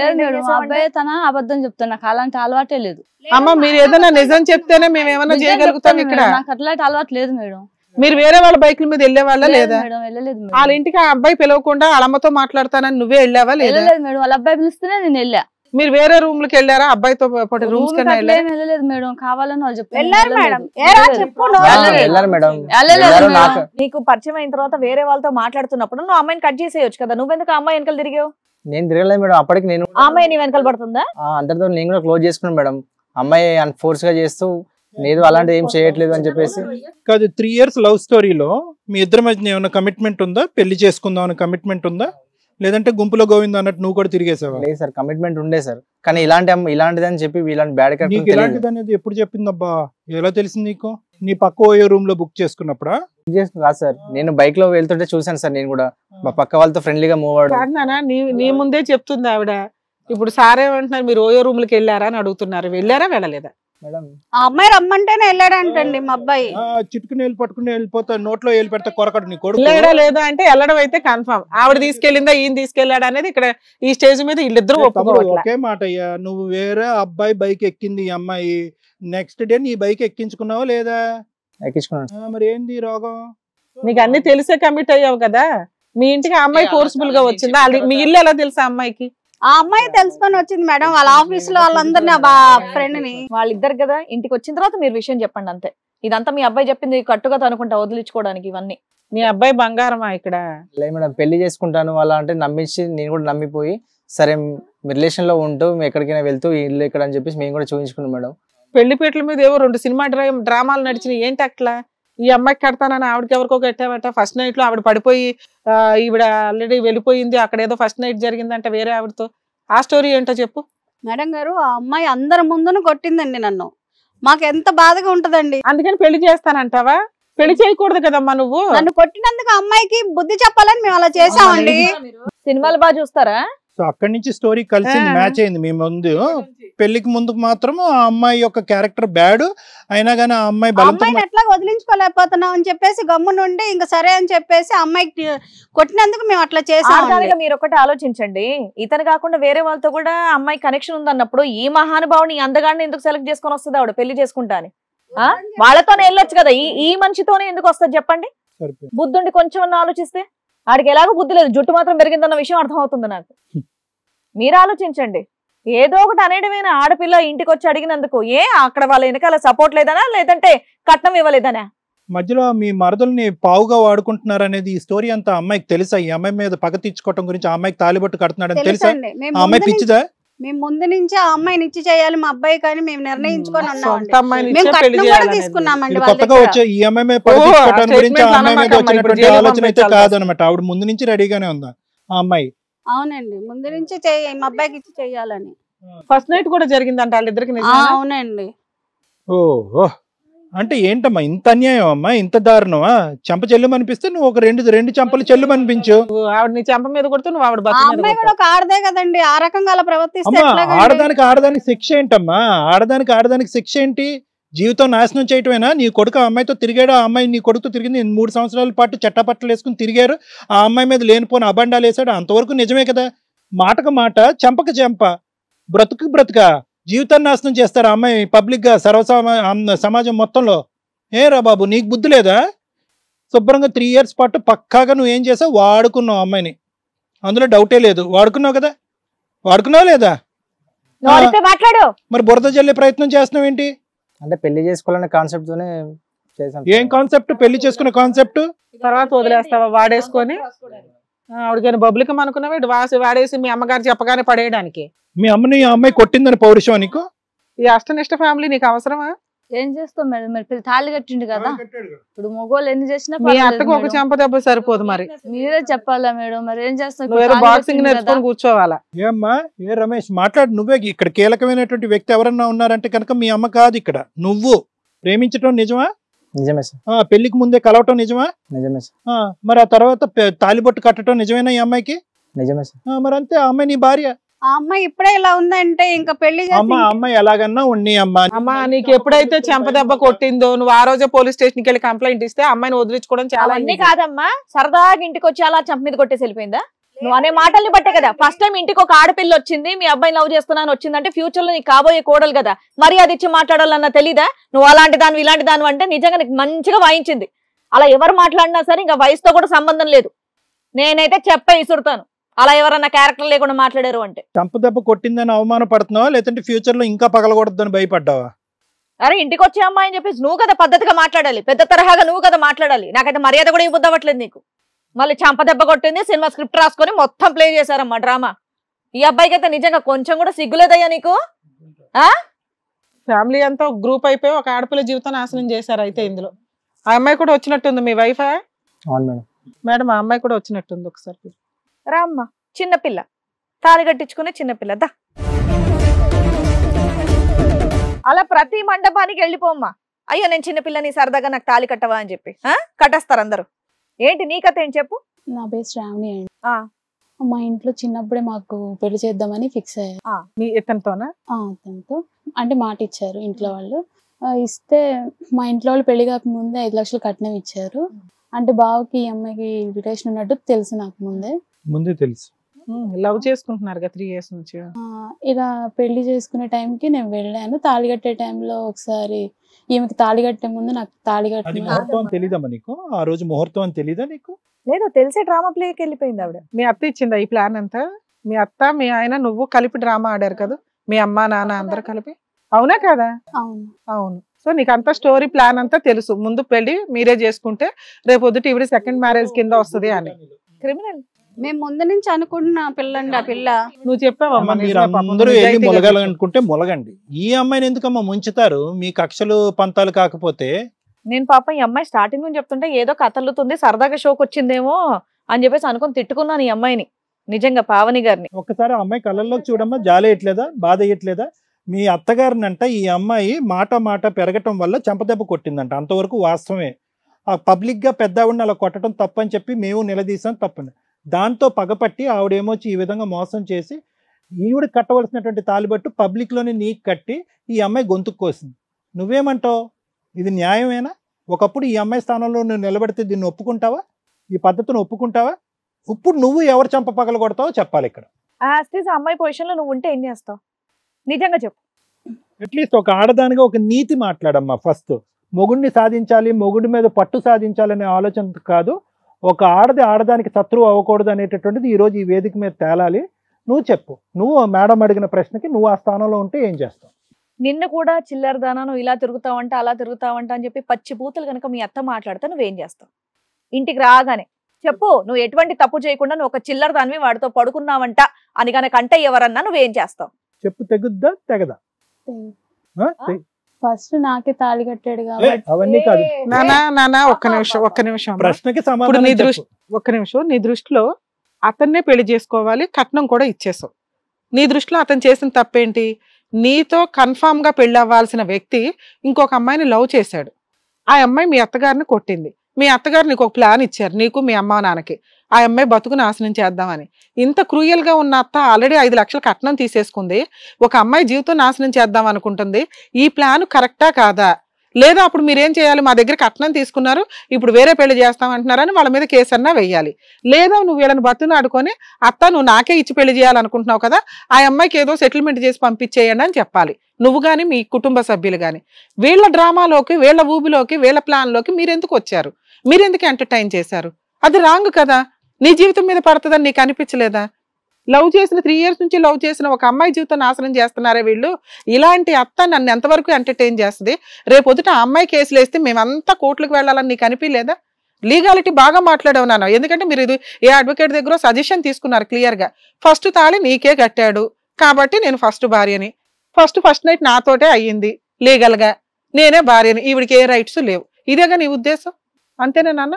అబ్బాయి తన అబద్ధం చెప్తాను, నాకు అలాంటి అలవాటే లేదు. అమ్మ మీరు ఏదైనా నిజం చెప్తేనే మేము ఏమైనా చేయగలుగుతాం ఇక్కడ. నాకు అట్లాంటి అలవాటు లేదు మేడం. మీరు వేరే వాళ్ళ బైక్ల మీద వెళ్ళే వాళ్ళ లేదా? వెళ్ళలేదు. వాళ్ళ ఇంటికి ఆ అబ్బాయి పిలవకుండా వాళ్ళమ్మతో మాట్లాడతానని నువ్వే వెళ్ళావా లేదా? వెళ్ళలేదు మేడం, వాళ్ళ అబ్బాయి పిలిస్తేనే నేను వెళ్ళా. మీరు వేరే రూమ్ లకు వెళ్ళారా అబ్బాయితో పాటు రూమ్స్ కన్నా వెళ్ళారా? వెళ్ళలేదు మేడం, కావాలని వాళ్ళు చెప్పారు. వెళ్ళారు మేడం. ఏరా చెప్పు వెళ్ళారు మేడం. వెళ్ళలేదు నాకు నీకు పరిచయం అయిన తర్వాత వేరే వాళ్ళతో మాట్లాడుతున్నప్పుడు నువ్వు అమ్మాయిని కట్ చేసేయొచ్చు కదా, నువ్వెందుకు ఆ అమ్మాయి వెనకాల తిరిగావు? నేను తిరగలేదు మేడం. అప్పటికి నేను ఆ అమ్మాయి నీ వెనకాల పడుతుందా? అందరితో నేను కూడా క్లోజ్ చేసుకున్నాను మేడం. అమ్మాయి ఫోర్స్ గా చేస్తూ లేదు అలాంటి ఏం చేయట్లేదు అని చెప్పేసి. కాదు 3 years లవ్ స్టోరీలో మీ ఇద్దరి మధ్య ఏమైనా కమిట్మెంట్ ఉందా? పెళ్లి చేసుకుందాం అనే కమిట్మెంట్ ఉందా, లేదంటే గుంపులో గోవింద అన్నట్టు నువ్వు కూడా తిరిగేసావా? లేదు సార్, కమిట్మెంట్ ఉండే సార్. కానీ ఇలాంటిది అని చెప్పి ఇలాంటి బ్యాడ్ నీకు క్యారెక్టర్ ఇలాంటిది అనేది ఎప్పుడు చెప్పిందబ్బా? ఎలా తెలిసింది నీకు? నీ పక్క ఓయో రూమ్ లో బుక్ చేసుకున్నప్పుడా? కాదు సార్, నేను బైక్ లో వెళ్తుంటే చూసాను సార్. నేను కూడా మా పక్క వాళ్ళతో ఫ్రెండ్లీగా మూవ్ అవడం. కాదు నాన్న, నీ ముందే చెప్తుంది ఆవిడ. ఇప్పుడు సార్ ఏమంటున్నారు, మీరు ఓయో రూమ్ లకు వెళ్ళారా అని అడుగుతున్నారు. వెళ్ళారా వెళ్ళలేదా? మేడం ఆ అమ్మాయి రమ్మంటేనే వెళ్ళాడంటండి మా అబ్బాయి. చిట్టుకుని వెళ్ళి పట్టుకుని వెళ్ళిపోతా, నోట్లో వెళ్ళి పెడతా కొరకడు నీ కొడుకు. వెళ్ళాడా లేదా అంటే వెళ్ళడం అయితే కన్ఫర్మ్. ఆవిడ తీసుకెళ్ళిందా ఈయన తీసుకెళ్ళాడా అనేది ఇక్కడ ఈ స్టేజ్ మీద వీళ్ళిద్దరూ ఒప్పుకోవట్లే. ఒకే మాట అయ్యా, నువ్వు వేరే అబ్బాయి బైక్ ఎక్కింది ఈ అమ్మాయి, నెక్స్ట్ డే నీ బైక్ ఎక్కించుకున్నావా లేదా? ఎక్కించుకున్నాను. మరి ఏంది రోగం? నీకు అన్ని తెలిసే కమిట్ అయ్యావు కదా. మీ ఇంటికి ఆ అమ్మాయి ఫోర్స్ఫుల్ గా వచ్చిందా? మీ ఇల్లు ఎలా తెలుసా అమ్మాయికి? ఆ అమ్మాయి తెలుసుకొని వచ్చింది మేడం. వాళ్ళ ఆఫీస్ లో వాళ్ళందరినీ ఫ్రెండ్ ని వాళ్ళిద్దరు కదా, ఇంటికి వచ్చిన తర్వాత మీరు విషయం చెప్పండి అంతే. ఇదంతా మీ అబ్బాయి చెప్పింది కట్టుగా అనుకుంటా వదిలించుకోవడానికి ఇవన్నీ. మీ అబ్బాయి బంగారమా ఇక్కడ? లేదు మేడం, పెళ్లి చేసుకుంటాను అలా అంటే నమ్మించి నేను కూడా నమ్మిపోయి సరే రిలేషన్ లో ఉంటూ ఎక్కడికైనా వెళ్తూ ఇల్లు ఇక్కడ అని చెప్పేసి మేము కూడా చూపించుకున్నాం మేడం. పెళ్లిపీటల మీద ఏవో 2 సినిమా డ్రామాలు నడిచినాయి. ఏంటి అట్లా? ఈ అమ్మాయికి కడతానని ఆవిడకి ఎవరికో కట్టావట. ఫస్ట్ నైట్ లో ఆవిడ పడిపోయి ఈవిడ ఆల్రెడీ వెళ్ళిపోయింది. అక్కడ ఏదో ఫస్ట్ నైట్ జరిగిందంట వేరే ఆవిడతో. ఆ స్టోరీ ఏంటో చెప్పు మేడం గారు. ఆ అమ్మాయి అందరి ముందును కొట్టిందండి నన్ను. మాకు ఎంత బాధగా ఉంటదండి. అందుకని పెళ్లి చేస్తానంటావా? పెళ్లి చేయకూడదు కదమ్మా నువ్వు. నన్ను కొట్టినందుకు ఆ అమ్మాయికి బుద్ధి చెప్పాలని మేము అలా చేసామండి. సినిమాలు బాగా చూస్తారా? సో అక్కడి నుంచి స్టోరీ కలిసింది, మ్యాచ్ అయింది మీ ముందు. పెళ్లికి ముందుకు మాత్రం ఆ అమ్మాయి యొక్క క్యారెక్టర్ బ్యాడ్ అయినా గానీ ఆ అమ్మాయి అమ్మాయిని ఎట్లా వదిలించుకోలేకపోతున్నాం అని చెప్పేసి గమ్మునుండి ఇంకా సరే అని చెప్పేసి అమ్మాయికి కొట్టినందుకు మేము అట్లా చేసాం. మీరు ఒకటి ఆలోచించండి, ఇతను కాకుండా వేరే వాళ్ళతో కూడా అమ్మాయి కనెక్షన్ ఉందన్నప్పుడు ఈ మహానుభావుని అందగాడిని ఎందుకు సెలెక్ట్ చేసుకొని వస్తుంది ఆవిడ పెళ్లి చేసుకుంటా అని? వాళ్ళతోనే వెళ్ళొచ్చు కదా, ఈ మనిషితోనే ఎందుకు వస్తుంది చెప్పండి? బుద్ధుండి కొంచెం ఆలోచిస్తే. ఆడికి ఎలాగో బుద్ధి లేదు, జుట్టు మాత్రం పెరిగిందన్న విషయం అర్థమవుతుంది నాకు. మీరు ఆలోచించండి. ఏదో ఒకటి అనేయడమేనా? ఆడపిల్ల ఇంటికి వచ్చి అడిగినందుకు అక్కడ వాళ్ళ వెనకాల సపోర్ట్ లేదనా, లేదంటే కట్నం ఇవ్వలేదనా? మధ్యలో మీ మరదల్ని పావుగా వాడుకుంటున్నారు అనేది ఈ స్టోరీ అంతా అమ్మాయికి తెలుసా? ఈ అమ్మాయి మీద పగ తీర్చుకోవటం గురించి ఆ అమ్మాయికి తాలిబొట్టు కడుతున్నాడని తెలుసా? ఆ అమ్మాయి పిచ్చిదా? మేము ముందు నుంచి ఆ అమ్మాయిని ఇచ్చి చేయాలి మా అబ్బాయి కానీ మేము నిర్ణయించుకొని సొంత అమ్మాయిని మేము ఇచ్చే పెళ్లి కట్నం కూడా చేయాలనేది. తీసుకున్నామండి. కొత్తగా వచ్చే ఈ అమ్మాయి మీద పగ తీర్చుకోవటం గురించి ఆ అమ్మాయి మీద వచ్చినటువంటి ఆలోచన అయితే కాదనమాట. ఆవిడ ముందు నుంచి రెడీగానే ఉందా ఆ అమ్మాయి? అవునండి, ముందు నుంచి మా అబ్బాయికి ఇచ్చి చేయాలని. ఫస్ట్ నైట్ కూడా జరిగిందంట వాళ్ళిద్దరికి. అవునండి. ఓహో, అంటే ఏంటమ్మా ఇంత అన్యాయం అమ్మా, ఇంత దారుణమా? చెంప చెల్లుమనిపిస్తే నువ్వు ఒక రెండు చెంపలు చెల్లుమనిపించు. ఆవిడ నీ చెంప మీద కొడుతూ నువ్వు ఆవిడ ఆ అమ్మాయి కూడా ఒక ఆడదే కదండి, ఆ రకంగా అలా ప్రవర్తిస్తే అమ్మా ఎట్లాగండి? ఆడదానికి శిక్ష ఏంటమ్మా? ఆడదానికి శిక్ష ఏంటి? జీవితం నాశనం చేయటమేనా? నీ కొడుకు ఆ అమ్మాయితో తిరిగాడు, ఆ అమ్మాయి నీ కొడుకుతో తిరిగింది, 3 సంవత్సరాల పాటు చట్టపట్టలు వేసుకుని తిరిగారు, ఆ అమ్మాయి మీద లేనిపోని అబండాలు వేసాడు, అంతవరకు నిజమే కదా? మాటకు మాట, చెంపకు చెంప, బ్రతుకు బ్రతుక జీవితాన్ని నాశనం చేస్తారు ఆ అమ్మాయి పబ్లిక్ గా సమాజం మొత్తంలో. రా బాబు, నీకు బుద్ధి లేదా? శుభ్రంగా 3 years పాటు పక్కాగా నువ్వు ఏం చేసావు? వాడుకున్నావు అమ్మాయిని, అందులో డౌటే లేదు. వాడుకున్నావు కదా? వాడుకున్నావు లేదా? మాట్లాడు. మరి బురద జల్లే ప్రయత్నం చేస్తున్నావు ఏంటి? అంటే పెళ్లి చేసుకోవాలనే కాన్సెప్ట్ తోనే చేశాను. ఏం కాన్సెప్ట్? పెళ్లి చేసుకునే కాన్సెప్ట్. తర్వాత వదిలేస్తావా వాడేసుకొని? ఆవిడకైనా బబ్లికం అనుకున్నావు వాడేసి మీ అమ్మగారు చెప్పగానే పడేయడానికి. మీ అమ్మని ఆ అమ్మాయి కొట్టిందని పౌరుషం నీకు? ఈ అష్టనిష్ట ఫ్యామిలీ నీకు అవసరమా? ఏం చేస్తాం మేడం, మరి తాళి కట్టిండు కదా. ఇప్పుడు మొగోళ్ళు ఎన్ని చేసినా మీ అత్తకు ఒక చెంప దెబ్బ సరిపోదు, మరి మీరే చెప్పాలా మేడం? మరి ఏం చేస్తాం? బాక్సింగ్ నేర్చుకొని కూర్చోవాలా? ఏమ్మా రమేష్ మాట్లాడు. నువ్వే ఇక్కడ కీలకమైనటువంటి వ్యక్తి ఎవరన్నా ఉన్నారంటే కనుక మీ అమ్మ కాదు. ఇక్కడ నువ్వు ప్రేమించడం నిజమా? నిజమే సార్. పెళ్లికి ముందే కలవటం నిజమా? నిజమే సార్. మరి ఆ తర్వాత తాలిబొట్టు కట్టడం నిజమేనా ఈ అమ్మాయికి? నిజమే సార్. మరి అంతే, ఆ అమ్మాయి నీ భార్య. ఆ అమ్మాయి ఇప్పుడే ఇలా ఉందంటే ఇంకా పెళ్లి అమ్మాయి ఎలాగన్నా ఉన్ని అమ్మా నీకు ఎప్పుడైతే చెంప దెబ్బ కొట్టిందో నువ్వు ఆ రోజే పోలీస్ స్టేషన్ కి వెళ్ళి కంప్లైంట్ ఇస్తే అమ్మాయిని వదిలించుకోవడం చాలా అన్ని కాదమ్మా, సరదాగా ఇంటికి వచ్చి అలా చంప మీద కొట్టేసి వెళ్ళిపోయిందా? నువ్వు అనే మాటల్ని బట్టే కదా ఫస్ట్ టైం ఇంటికి ఒక ఆడపిల్ల వచ్చింది, మీ అబ్బాయిని లవ్ చేస్తున్నాను వచ్చిందంటే ఫ్యూచర్ లో నీకు కాబోయే కోడలు కదా, మరి అది ఇచ్చి మాట్లాడాలన్నా తెలీదా? నువ్వు అలాంటి దాని ఇలాంటి దాని అంటే నిజంగా నీకు మంచిగా వాయించింది. అలా ఎవరు మాట్లాడినా సరే ఇంకా వయసుతో కూడా సంబంధం లేదు. నేనైతే చెప్పే ఇసురుతాను, అలా ఎవరన్నా క్యారెక్టర్ లేకుండా మాట్లాడారు అంటే. చంప దెబ్బ కొట్టిందని అవమానపడుతున్నావా లేదంటే ఫ్యూచర్ లో ఇంకా పగలకూడదని భయపడ్డావా? అరే ఇంటికి వచ్చే అమ్మాయి అని చెప్పేసి నువ్వు కదా పద్ధతిగా మాట్లాడాలి, పెద్ద తరహాగా నువ్వు కదా మాట్లాడాలి. నాకైతే మర్యాద కూడా ఇవ్వద్దు అవ్వట్లేదు నీకు. మళ్ళీ చంప దెబ్బ కొట్టింది, సినిమా స్క్రిప్ట్ రాసుకొని మొత్తం ప్లే చేశారమ్మా డ్రామా. ఈ అబ్బాయికి అయితే నిజంగా కొంచెం కూడా సిగ్గులేదయ్యా నీకు. ఫ్యామిలీ అంతా ఒక గ్రూప్ అయిపోయి ఒక ఆడపిల్ల జీవితం నాశనం చేశారు. అయితే ఇందులో ఆ అమ్మాయి కూడా వచ్చినట్టుంది. మీ వైఫా? అవును మేడం. మేడం ఆ అమ్మాయి కూడా వచ్చినట్టుంది. ఒకసారి రామ్మా, చిన్నపిల్ల తాళి కట్టించుకునే చిన్నపిల్ల దా. అలా ప్రతి మండపానికి వెళ్ళిపోమ్మా. అయ్యో నేను చిన్నపిల్లని సరదాగా నాకు తాళి కట్టవా అని చెప్పి కట్టేస్తారు అందరూ. ఏంటి నీ కథ ఏం చెప్పు. నా పేరు శ్రావణి అండి. మా ఇంట్లో చిన్నప్పుడే మాకు పెళ్లి చేద్దామని ఫిక్స్ అయ్యారు. మీ ఇతనితోనా? అతనితో అంటే మాట ఇచ్చారు ఇంట్లో వాళ్ళు. ఇస్తే మా ఇంట్లో వాళ్ళు పెళ్లి కాక ముందే 5 లక్షలు కట్నం ఇచ్చారు. అంటే బావకి ఈ అమ్మాయికి రిలేషన్ ఉన్నట్టు తెలుసు నాకు ముందే తెలుసు. లవ్ చేసుకుంటున్నారు 3 years నుంచి. ఇలా పెళ్లి చేసుకునే టైంకి నేను వెళ్ళాను. తాళి కట్టే టైంలో ఒకసారి ఈమెకి తాళి కట్టే ముందు నాకు తాళి కట్టి తెలీదమ్మా నీకు? ఆ రోజు ముహూర్తం అని తెలీదా నీకు? లేదు, తెలిసే డ్రామా ప్లేకి వెళ్ళిపోయింది ఆవిడ. మీ అత్త ఇచ్చిందా ఈ ప్లాన్ అంతా? మీ అత్త మీ ఆయన నువ్వు కలిపి డ్రామా ఆడారు కదా, మీ అమ్మ నాన్న అందరు కలిపి, అవునా కదా? అవును అవును. సో నీకు అంతా స్టోరీ ప్లాన్ అంతా తెలుసు. ముందు పెళ్లి మీరే చేసుకుంటే రేపు పొద్దుట ఇవిడ సెకండ్ మ్యారేజ్ కింద వస్తుంది అని. క్రిమినల్ మేము ముందు నుంచి అనుకుంటున్నా పిల్లండి ఆ పిల్ల. నువ్వు చెప్పావమ్మా. మీరు అందరూ వెళ్ళి మొలగాలనుకుంటే మొలగండి. ఈ అమ్మాయిని ఎందుకమ్మా ముంచుతారు? మీ కక్షలు పంతాలు కాకపోతే. నేను పాపం ఈ అమ్మాయి స్టార్టింగ్ నుంచి చెప్తుంటే ఏదో కథలుతుంది, సరదాగా షోకి వచ్చిందేమో అని చెప్పేసి అనుకుని తిట్టుకున్నాను ఈ అమ్మాయిని, నిజంగా పావని గారిని. ఒక్కసారి అమ్మాయి కళ్ళల్లోకి చూడమ్మా, జాలేయట్లేదా, బాధ వేయట్లేదా? మీ అత్తగారినంట ఈ అమ్మాయి మాట పెరగటం వల్ల చెంపదెబ్బ కొట్టిందంట. అంతవరకు వాస్తవమే. ఆ పబ్లిక్ గా పెద్దవాడిని అలా కొట్టడం తప్పని చెప్పి మేము నిలదీసాం, తప్పని. దాంతో పగపట్టి ఆవిడేమొచ్చి ఈ విధంగా మోసం చేసి ఈవిడ కట్టవలసినటువంటి తాలిబట్టు పబ్లిక్ లోనే నీకు కట్టి ఈ అమ్మాయి గొంతుకు కోసింది. నువ్వేమంటావు? ఇది న్యాయమేనా? ఒకప్పుడు ఈ అమ్మాయి స్థానంలో నువ్వు నిలబడితే దీన్ని ఒప్పుకుంటావా? ఈ పద్ధతిని ఒప్పుకుంటావా? ఇప్పుడు నువ్వు ఎవరు చంప పగల కొడతావో చెప్పాలి ఇక్కడ. అమ్మాయి పొజిషన్ లో నువ్వు ఉంటే ఏం చేస్తావు? నిజంగా చెప్పు. అట్లీస్ట్ ఒక ఆడదానిగా ఒక నీతి మాట్లాడమ్మా. ఫస్ట్ మొగుడిని సాధించాలి, మొగుడి మీద పట్టు సాధించాలనే ఆలోచన కాదు. ఒక ఆడదానికి శత్రువు అవ్వకూడదు అనేటటువంటిది ఈరోజు ఈ వేదిక మీద తేలాలి. నువ్వు చెప్పు. నువ్వు మేడం అడిగిన ప్రశ్నకి నువ్వు ఆ స్థానంలో ఉంటే ఏం చేస్తావు? నిన్ను కూడా చిల్లరదానా, నువ్వు ఇలా తిరుగుతావంట అలా తిరుగుతావంట అని చెప్పి పచ్చి బూతులు కనుక మీ అత్త మాట్లాడితే నువ్వేం చేస్తావు? ఇంటికి రాగానే చెప్పు, నువ్వు ఎటువంటి తప్పు చేయకుండా నువ్వు ఒక చిల్లరదానివి వాడితో పడుకున్నావంట అని కనుక అంటే ఎవరన్నా నువ్వేం చేస్తావు? చెప్పు. తెగుద్దా తెగదా? ఫస్ట్ నాకే తాళి కట్టాడు కాబట్టి అవన్నీ కాదు. నానా ఒక్క నిమిషం ప్రశ్నకి సమాధానం. ఒక్క నిమిషం. నీ దృష్టిలో అతన్నే పెళ్లి చేసుకోవాలి, కట్నం కూడా ఇచ్చేసావు. నీ దృష్టిలో అతను చేసిన తప్పేంటి? నీతో కన్ఫామ్ గా పెళ్లి అవ్వాల్సిన వ్యక్తి ఇంకొక అమ్మాయిని లవ్ చేశాడు. ఆ అమ్మాయి మీ అత్తగారిని కొట్టింది. మీ అత్తగారు నీకు ఒక ప్లాన్ ఇచ్చారు, నీకు మీ అమ్మ నాన్నకి. ఆ అమ్మాయి బతుకు నాశనం చేద్దామని. ఇంత క్రూయల్ గా ఉన్న అత్త ఆల్రెడీ 5 లక్షలు కట్నం తీసేసుకుంది. ఒక అమ్మాయి జీవితం నాశనం చేద్దాం అనుకుంటుంది. ఈ ప్లాన్ కరెక్టా కాదా? లేదా అప్పుడు మీరేం చేయాలి? మా దగ్గర కట్నం తీసుకున్నారు, ఇప్పుడు వేరే పెళ్లి చేస్తామంటున్నారని వాళ్ళ మీద కేసు అన్నా వెయ్యాలి. లేదా నువ్వు వీళ్ళని బతును ఆడుకొని, అత్త నువ్వు నాకే ఇచ్చి పెళ్లి చేయాలనుకుంటున్నావు కదా, ఆ అమ్మాయికి ఏదో సెటిల్మెంట్ చేసి పంపించేయండి అని చెప్పాలి. నువ్వు కానీ మీ కుటుంబ సభ్యులు కానీ. వీళ్ళ డ్రామాలోకి, వీళ్ళ ఊబిలోకి, వీళ్ళ ప్లాన్లోకి మీరెందుకు వచ్చారు? మీరెందుకు ఎంటర్టైన్ చేశారు? అది రాంగ్ కదా. నీ జీవితం మీద పడుతుందని నీకు అనిపించలేదా? లవ్ చేసిన 3 years నుంచి లవ్ చేసిన ఒక అమ్మాయి జీవితం నాశనం చేస్తున్నారే వీళ్ళు. ఇలాంటి అత్త నన్ను ఎంతవరకు ఎంటర్టైన్ చేస్తుంది? రేపొద్దుట ఆ అమ్మాయి కేసులు వేస్తే మేమంతా కోర్టులకు వెళ్ళాలని నీకు అనిపించలేదా? లీగాలిటీ బాగా మాట్లాడావు నాన్న. ఎందుకంటే మీరు ఇది ఏ అడ్వకేట్ దగ్గర సజెషన్ తీసుకున్నారు క్లియర్ గా. ఫస్ట్ తాళి నీకే కట్టాడు కాబట్టి నేను ఫస్ట్ భార్యని, ఫస్ట్ నైట్ నాతోటే అయ్యింది లీగల్ గా, నేనే భార్యని, ఈవిడికి ఏ రైట్స్ లేవు. ఇదేగా నీ ఉద్దేశం? అంతేనా నాన్న?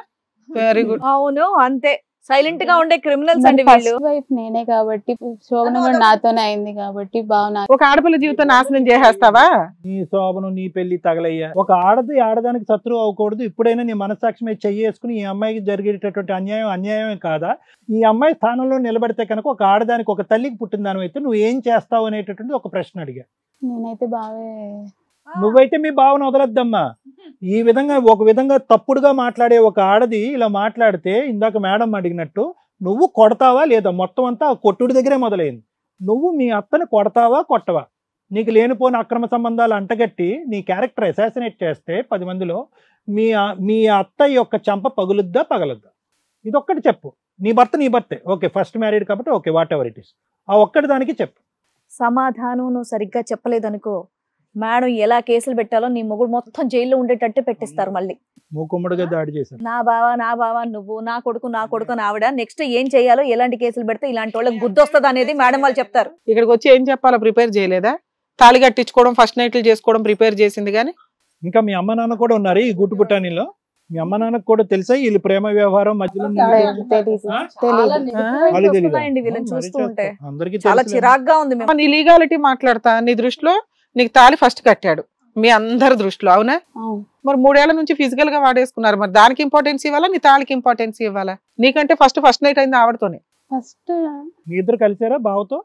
Very good. అవును, అంతే. సైలెంట్ గా ఉండే క్రిమినల్స్ అండి వీళ్ళు. వైఫ్ నేనే కాబట్టి, శోభన కూడా నాతోనే అయింది కాబట్టి బాగా. ఒక ఆడపిల్ల జీవితం నాశనం చేసేస్తావా? నీ శోభను నీ పెళ్లి తగలయ్యా. ఒక ఆడదానికి శత్రువు అవ్వకూడదు. ఇప్పుడైనా నీ మనస్సాక్షి మీద చెయ్యేసుకుని ఈ అమ్మాయికి జరిగేటటువంటి అన్యాయమే కాదా? ఈ అమ్మాయి స్థానంలో నిలబడితే కనుక ఒక ఆడదానికి, ఒక తల్లికి పుట్టిన దాని అయితే నువ్వు ఏం చేస్తావు అనేటటువంటి ఒక ప్రశ్న అడిగా. నేనైతే బాగా. నువ్వైతే మీ భావన వదలద్దమ్మా. ఈ విధంగా ఒక విధంగా తప్పుడుగా మాట్లాడే ఒక ఆడది ఇలా మాట్లాడితే, ఇందాక మేడం అడిగినట్టు, నువ్వు కొడతావా లేదా? మొత్తం అంతా కొట్టుడి దగ్గరే మొదలైంది. నువ్వు మీ అత్తని కొడతావా కొట్టవా? నీకు లేనిపోని అక్రమ సంబంధాలు అంటగట్టి నీ క్యారెక్టర్ అసాసినేట్ చేస్తే 10 మందిలో మీ అత్త యొక్క చంప పగులుద్దా పగలద్దా? ఇదొక్కటి చెప్పు. నీ భర్తే ఓకే, ఫస్ట్ మ్యారీడ్ కాబట్టి okay, what ever it is. ఆ ఒక్కటి దానికి చెప్పు. సమాధానం నువ్వు సరిగ్గా చెప్పలేదనుకో, మేడం ఎలా కేసులు పెట్టాలో నీ మొగుడు మొత్తం జైల్లో ఉండేటట్టు పెట్టిస్తారు. మళ్ళీ మూకుమ్మడిగా దాడి చేశారు. నా బావ నువ్వు, నా కొడుకు ఆవిడ, నెక్స్ట్ ఏం చేయాలో, ఎలాంటి కేసులు పెడితే ఇలాంటి వాళ్ళకి బుద్ధి వస్తుంది అనేది మేడం వాళ్ళు చెప్తారు. ఇక్కడికి వచ్చి ఏం చెప్పాలో ప్రిపేర్ చేయలేదా? తాళి కట్టించుకోవడం, ఫస్ట్ నైట్లు చేసుకోవడం ప్రిపేర్ చేసింది కానీ. ఇంకా మీ అమ్మ నాన్న కూడా ఉన్నారు ఈ గుట్టు పుట్టానిలో. మీ అమ్మ నాన్నకు కూడా తెలుసా వీళ్ళు ప్రేమ వ్యవహారం మధ్యలో? వీళ్ళని చూస్తూ ఉంటే అందరికీ చాలా చిరాగ్గా ఉంది. నీ లీగాలిటీ మాట్లాడతా, నీ దృష్టిలో నీకు తాళి ఫస్ట్ కట్టాడు మీ అందరి దృష్టిలో, అవునా? మరి 3 ఏళ్ల నుంచి ఫిజికల్ గా వాడేసుకున్నారు, మరి దానికి ఇంపార్టెన్స్ ఇవ్వాలా, నీ తాళికి ఇంపార్టెన్స్ ఇవ్వాలా? నీకంటే ఫస్ట్ నైట్ అయింది ఆవిడతోనే. ఫస్ట్ మీ ఇద్దరు కలిసారా బావతో?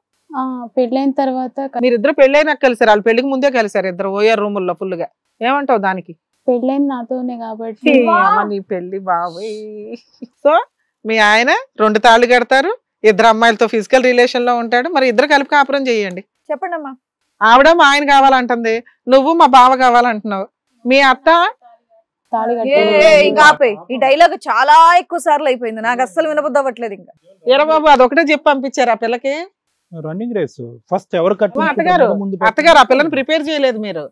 పెళ్ళైన తర్వాత మీరిద్దరు పెళ్ళైనాక కలిసారు, వాళ్ళు పెళ్లికి ముందే కలిసారు ఇద్దరు, ఓఆర్ రూముల్లో ఫుల్ గా. ఏమంటావు దానికి? పెళ్ళైంది నాతోనే కాబట్టి. నీ పెళ్లి బాబోయ్. సో మీ ఆయన 2 తాళ్ళు కడతారు, 2 అమ్మాయిలతో ఫిజికల్ రిలేషన్ లో ఉంటాడు, మరి ఇద్దరు కలిపి కాపురం చేయండి. చెప్పండి అమ్మా. ఆవిడ మా ఆయన కావాలంటుంది, నువ్వు మా బావ కావాలంటున్నావు. మీ అత్త ఈ డైలాగ్ చాలా ఎక్కువ సార్లు అయిపోయింది, నాకు అస్సలు వినబుద్ధి అవ్వట్లేదు. ఇంకా ఎరా బాబు అదొకటే చెప్పి పంపించారు ఆ పిల్లకి. రన్నింగ్ రేస్ ఫస్ట్ ఎవరు అత్తగారు ఆ పిల్లని ప్రిపేర్ చేయలేదు మీరు.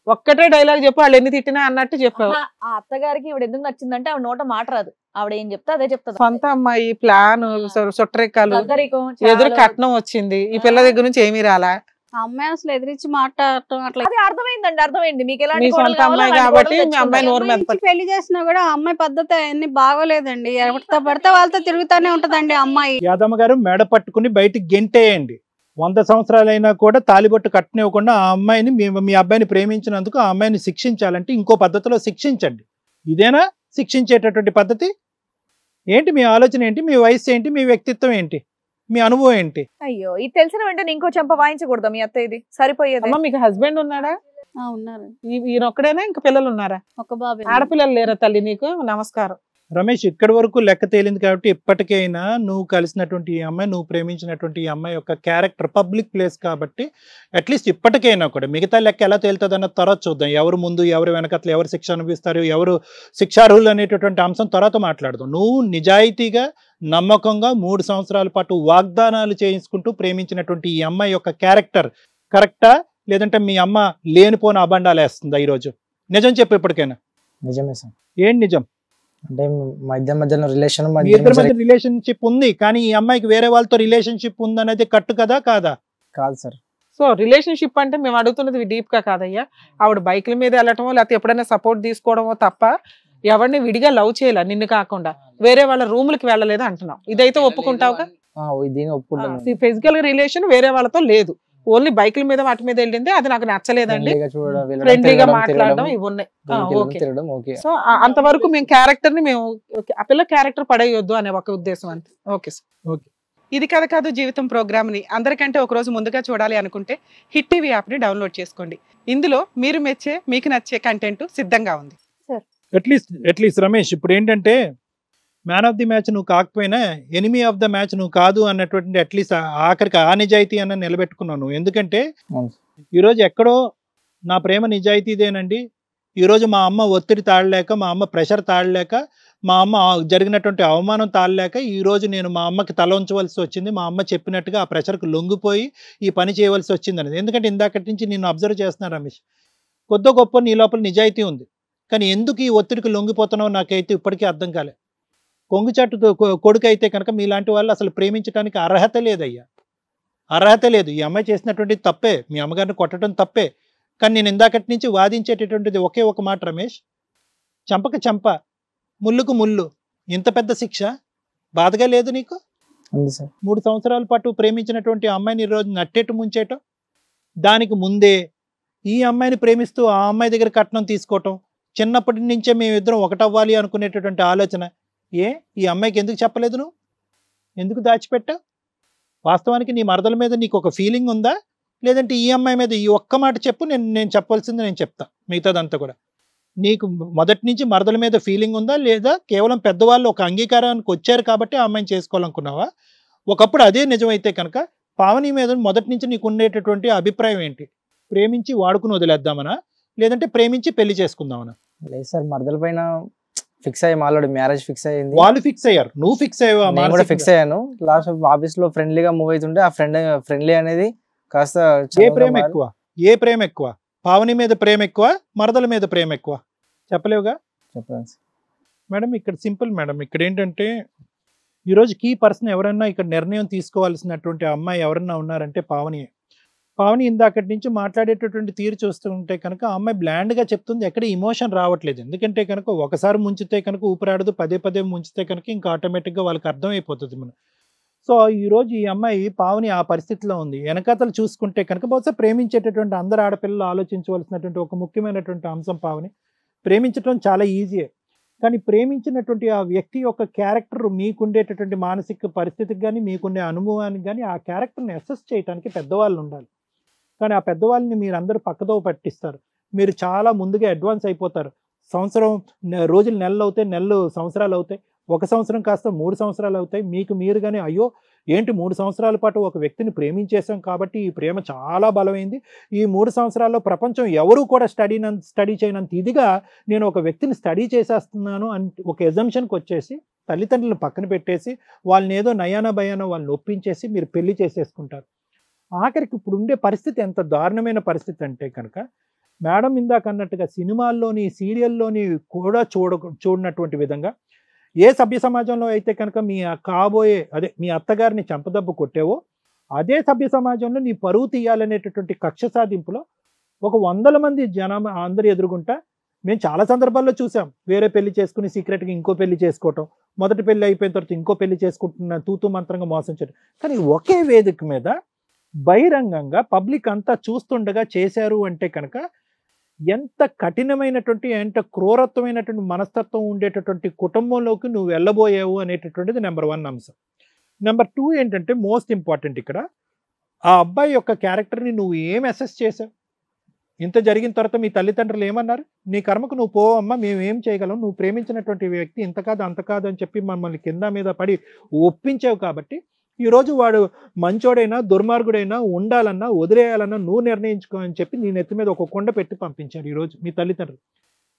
ఒక్కటే డైలాగ్ చెప్పు, వాళ్ళు ఎన్ని తిట్టినా అన్నట్టు చెప్పావు. ఆ అత్తగారికి ఇవిడ ఎందుకు నచ్చిందంటే ఆవిడ నోట మాట రాదు, ఆవిడ ఏం చెప్తా అదే చెప్తా. సొంత అమ్మాయి, ప్లాన్, సొట్టరెక్కలు, ఎదురు కట్నం వచ్చింది, ఈ పిల్ల దగ్గర నుంచి ఏమీ రాలా. అమ్మాయి అసలు ఎదిరించి మాట్లాడటం అట్లా అర్థమైంది మీకు. మీ సొంత అమ్మాయి కాబట్టి మీ అమ్మాయి నోరు మీద పెళ్లి చేసినా కూడా అమ్మాయి పద్ధతి అన్ని బాగోలేదండి. ఎవరితో పడితే వాళ్ళతో తిరుగుతానే ఉంటదండి అమ్మాయి. యాదమ్మ గారు మెడ పట్టుకుని బయటికి గెంటేయండి. 100 సంవత్సరాలైనా కూడా తాలిబొట్టు కట్టనివ్వకుండా ఆ అమ్మాయిని మీ అబ్బాయిని ప్రేమించినందుకు ఆ అమ్మాయిని శిక్షించాలంటే ఇంకో పద్ధతిలో శిక్షించండి. ఇదేనా శిక్షించేటటువంటి పద్ధతి? ఏంటి మీ ఆలోచన ఏంటి? మీ వయసు ఏంటి? మీ వ్యక్తిత్వం ఏంటి? మీ అనుభవం ఏంటి? అయ్యో, ఇది తెలిసిన వెంటనే ఇంకో చెంప వాయించకూడదా మీ అత్త? ఇది సరిపోయేది. మీకు హస్బెండ్ ఉన్నాడా? ఉన్నారు. ఈయన ఒక్కడేనా, ఇంకా పిల్లలు ఉన్నారా? ఒక బాబు. ఆడపిల్లలు లేరా తల్లి నీకు? నమస్కారం. రమేష్, ఇక్కడి వరకు లెక్క తేలింది కాబట్టి ఇప్పటికైనా నువ్వు కలిసినటువంటి ఈ అమ్మాయి, నువ్వు ప్రేమించినటువంటి ఈ అమ్మాయి యొక్క క్యారెక్టర్ పబ్లిక్ ప్లేస్ కాబట్టి అట్లీస్ట్ ఇప్పటికైనా కూడా మిగతా లెక్క ఎలా తేలుతుంది అన్న తర్వాత చూద్దాం. ఎవరు ముందు, ఎవరు వెనకట్ల, ఎవరు శిక్ష అనిపిస్తారు, ఎవరు శిక్షార్హులు అనేటటువంటి అంశం తర్వాత మాట్లాడదాం. నువ్వు నిజాయితీగా నమ్మకంగా 3 సంవత్సరాల పాటు వాగ్దానాలు చేయించుకుంటూ ప్రేమించినటువంటి ఈ అమ్మాయి యొక్క క్యారెక్టర్ కరెక్టా, లేదంటే మీ అమ్మ లేనిపోని అబండాలు వేస్తుందా ఈరోజు? నిజం చెప్పు ఇప్పటికైనా. నిజమే సార్. ఏం నిజం? అంటే మా ఇద్దరి మధ్యలో రిలేషన్షిప్ ఉంది, కానీ ఈ అమ్మాయికి వేరే వాళ్ళతో రిలేషన్షిప్ ఉందనేది కట్టు కదా కాదా? కాదు సార్. సో రిలేషన్షిప్ అంటే మేము అడుగుతున్నది డీప్ గా కాదయ్యా. ఆవిడ బైక్ల మీద వెళ్ళటమో లేకపోతే ఎప్పుడైనా సపోర్ట్ తీసుకోవడమో తప్ప ఎవరిని విడిగా లవ్ చేయాల, నిన్ను కాకుండా వేరే వాళ్ళ రూములకి వెళ్ళలేదు అంటున్నావు. ఇదైతే ఒప్పుకుంటావుగా? ఫిజికల్ రిలేషన్ వేరే వాళ్ళతో లేదు, ఓన్లీ బైకుల మీద వాటి మీద వెళ్ళింది. అది నాకు నచ్చలేదండి. ఫ్రెండ్లీగా మాట్లాడడం ఇవి ఉన్నాయి. సో అంతవరకు మేము క్యారెక్టర్ ని మేము ఆ పిల్ల క్యారెక్టర్ పడేయొద్దు అనే ఒక ఉద్దేశం అంతే. Okay sir. ఓకే. ఇది కథ కాదు జీవితం ప్రోగ్రామ్ ని అందరికంటే ఒక రోజు ముందుగా చూడాలి అనుకుంటే హిట్ టీవీ యాప్ ని డౌన్లోడ్ చేసుకోండి. ఇందులో మీరు మెచ్చే, మీకు నచ్చే కంటెంట్ సిద్ధంగా ఉంది. అట్లీస్ట్ రమేష్, ఇప్పుడు ఏంటంటే మ్యాన్ ఆఫ్ ది మ్యాచ్ నువ్వు కాకపోయినా ఎనిమీ ఆఫ్ ద మ్యాచ్ నువ్వు కాదు అన్నటువంటి అట్లీస్ట్ ఆఖరికి ఆ నిజాయితీ అన్న నిలబెట్టుకున్నావు నువ్వు. ఎందుకంటే ఈరోజు ఎక్కడో నా ప్రేమ నిజాయితీదేనండి, ఈరోజు మా అమ్మ ఒత్తిడి తాళలేక, మా అమ్మ ప్రెషర్ తాళలేక, మా అమ్మ జరిగినటువంటి అవమానం తాళలేక ఈరోజు నేను మా అమ్మకి తల ఉంచవలసి వచ్చింది, మా అమ్మ చెప్పినట్టుగా ఆ ప్రెషర్కి లొంగిపోయి ఈ పని చేయవలసి వచ్చింది అనేది. ఎందుకంటే ఇందాకటి నుంచి నేను అబ్జర్వ్ చేస్తున్నాను రమేష్, కొద్ది గొప్ప నీ లోపల నిజాయితీ ఉంది, కానీ ఎందుకు ఈ ఒత్తిడికి లొంగిపోతున్నావు నాకైతే ఇప్పటికీ అర్థం కాలే. కొంగుచాటు కొడుకు అయితే కనుక మీలాంటి వాళ్ళు అసలు ప్రేమించడానికి అర్హత లేదయ్యా, అర్హత లేదు. ఈ అమ్మాయి చేసినటువంటి తప్పే, మీ అమ్మగారిని కొట్టడం తప్పే. కానీ నేను ఇందాకటి నుంచి వాదించేటటువంటిది ఒకే ఒక మాట రమేష్, చంపక చంప, ముళ్ళుకు ముళ్ళు, ఇంత పెద్ద శిక్ష బాధగా లేదు నీకు? 3 సంవత్సరాల పాటు ప్రేమించినటువంటి అమ్మాయిని ఈరోజు నట్టేట్టు ముంచేయటం, దానికి ముందే ఈ అమ్మాయిని ప్రేమిస్తూ ఆ అమ్మాయి దగ్గర కట్నం తీసుకోవటం, చిన్నప్పటి నుంచే మేమిద్దరం ఒకటవ్వాలి అనుకునేటటువంటి ఆలోచన, ఈ అమ్మాయికి ఎందుకు చెప్పలేదు నువ్వు? ఎందుకు దాచిపెట్టావు? వాస్తవానికి నీ మరదల మీద నీకు ఒక ఫీలింగ్ ఉందా, లేదంటే ఈ అమ్మాయి మీద ఈ ఒక్క మాట చెప్పు, నేను చెప్పాల్సింది నేను చెప్తా, మిగతాదంతా కూడా. నీకు మొదటి నుంచి మరదల మీద ఫీలింగ్ ఉందా, లేదా కేవలం పెద్దవాళ్ళు ఒక అంగీకారానికి వచ్చారు కాబట్టి ఆ అమ్మాయిని చేసుకోవాలనుకున్నావా? ఒకప్పుడు అదే నిజమైతే కనుక పావని మీద మొదటి నుంచి నీకు ఉండేటటువంటి అభిప్రాయం ఏంటి? ప్రేమించి వాడుకుని వదిలేద్దామనా, లేదంటే ప్రేమించి పెళ్లి చేసుకుందామనా? లేదు సార్, మరదల పైన ఫిక్స్ అయ్యి ఆల్రెడీ మ్యారేజ్ ఫిక్స్ అయ్యింది. వాళ్ళు ఫిక్స్ అయ్యారు, నువ్వు ఫిక్స్ అయ్యావు? నేను కూడా ఫిక్స్ అయ్యాను. లాస్ట్ ఆఫీస్ లో ఫ్రెండ్లీగా మూవ్ అవుతుంటే ఆ ఫ్రెండ్లీ అనేది కాస్త ఏ ప్రేమ ఎక్కువ, ఏ ప్రేమ ఎక్కువ? పావని మీద ప్రేమ ఎక్కువ, మరదల మీద ప్రేమ ఎక్కువ? చెప్పలేవుగా. చెప్పండి మేడం. ఇక్కడ సింపుల్ మేడం. ఇక్కడ ఏంటంటే ఈరోజు కీ పర్సన్ ఎవరన్నా ఇక్కడ నిర్ణయం తీసుకోవాల్సినటువంటి అమ్మాయి ఎవరన్నా ఉన్నారంటే పావని. పావని ఇందాకటి నుంచి మాట్లాడేటటువంటి తీరు చూస్తుంటే కనుక ఆ అమ్మాయి బ్లాండ్గా చెప్తుంది, ఎక్కడ ఇమోషన్ రావట్లేదు. ఎందుకంటే కనుక ఒకసారి ముంచితే కనుక ఊపిరాడదు, పదే పదే ముంచితే కనుక ఇంకా ఆటోమేటిక్గా వాళ్ళకి అర్థమైపోతుంది మనం. సో ఈరోజు ఈ అమ్మాయి పావని ఆ పరిస్థితిలో ఉంది. వెనకాతలు చూసుకుంటే కనుక బహుశా ప్రేమించేటటువంటి అందరు ఆడపిల్లలు ఆలోచించవలసినటువంటి ఒక ముఖ్యమైనటువంటి అంశం పావని. ప్రేమించడం చాలా ఈజీయే, కానీ ప్రేమించినటువంటి ఆ వ్యక్తి యొక్క క్యారెక్టర్, మీకుండేటటువంటి మానసిక పరిస్థితికి కానీ మీకుండే అనుభవానికి కానీ ఆ క్యారెక్టర్ని అసెస్ చేయడానికి పెద్దవాళ్ళు ఉండాలి. కానీ ఆ పెద్దవాళ్ళని మీరు అందరూ పక్కదో పట్టిస్తారు. మీరు చాలా ముందుగా అడ్వాన్స్ అయిపోతారు. సంవత్సరం రోజులు నెలలు అవుతాయి, నెలలు సంవత్సరాలు అవుతాయి, ఒక సంవత్సరం కాస్త 3 సంవత్సరాలు అవుతాయి. మీకు మీరుగానే అయ్యో ఏంటి 3 సంవత్సరాల పాటు ఒక వ్యక్తిని ప్రేమించేసాం కాబట్టి ఈ ప్రేమ చాలా బలమైంది, ఈ 3 సంవత్సరాల్లో ప్రపంచం ఎవరు కూడా స్టడీ చేయనంత ఇదిగా నేను ఒక వ్యక్తిని స్టడీ చేసేస్తున్నాను అని ఒక ఎజంప్షన్కి వచ్చేసి తల్లిదండ్రులను పక్కన పెట్టేసి వాళ్ళని ఏదో నయానా భయానో వాళ్ళని ఒప్పించేసి మీరు పెళ్లి చేసేసుకుంటారు. ఆఖరికి ఇప్పుడు ఉండే పరిస్థితి ఎంత దారుణమైన పరిస్థితి అంటే కనుక మేడం ఇందాక అన్నట్టుగా సినిమాల్లోని సీరియల్లోని కూడా చూడనటువంటి విధంగా ఏ సభ్య సమాజంలో అయితే కనుక మీ కాబోయే మీ అత్తగారిని చంపదెబ్బ కొట్టేవో అదే సభ్య సమాజంలో నీ పరువు తీయాలనేటటువంటి కక్ష సాధింపులో ఒక 100 మంది జనం అందరు ఎదురుగుంటా మేము చాలా సందర్భాల్లో చూసాం. వేరే పెళ్లి చేసుకుని సీక్రెట్గా ఇంకో పెళ్లి చేసుకోవటం, మొదటి పెళ్లి అయిపోయిన తర్వాత ఇంకో పెళ్లి చేసుకుంటున్న తూతూ మంత్రంగా మోసం చేయడం. కానీ ఒకే వేదిక మీద బహిరంగంగా పబ్లిక్ అంతా చూస్తుండగా చేశారు అంటే కనుక ఎంత కఠినమైనటువంటి ఎంత క్రూరత్వమైనటువంటి మనస్తత్వం ఉండేటటువంటి కుటుంబంలోకి నువ్వు వెళ్ళబోయావు అనేటటువంటిది నెంబర్ 1 అంశం. నెంబర్ 2 ఏంటంటే మోస్ట్ ఇంపార్టెంట్ ఇక్కడ ఆ అబ్బాయి యొక్క క్యారెక్టర్ని నువ్వు ఏం అసెస్ చేసావు? ఇంత జరిగిన తర్వాత మీ తల్లిదండ్రులు ఏమన్నారు? నీ కర్మకు నువ్వు పోవమ్మా, మేము ఏం చేయగలం, నువ్వు ప్రేమించినటువంటి వ్యక్తి ఇంత కాదు అంత కాదు అని చెప్పి మమ్మల్ని కింద మీద పడి ఒప్పించావు కాబట్టి ఈరోజు వాడు మంచోడైనా దుర్మార్గుడైనా ఉండాలన్నా వదిలేయాలన్నా నువ్వు నిర్ణయించుకో అని చెప్పి నీ నెత్తి మీద ఒక కొండ పెట్టి పంపించారు ఈరోజు మీ తల్లిదండ్రులు.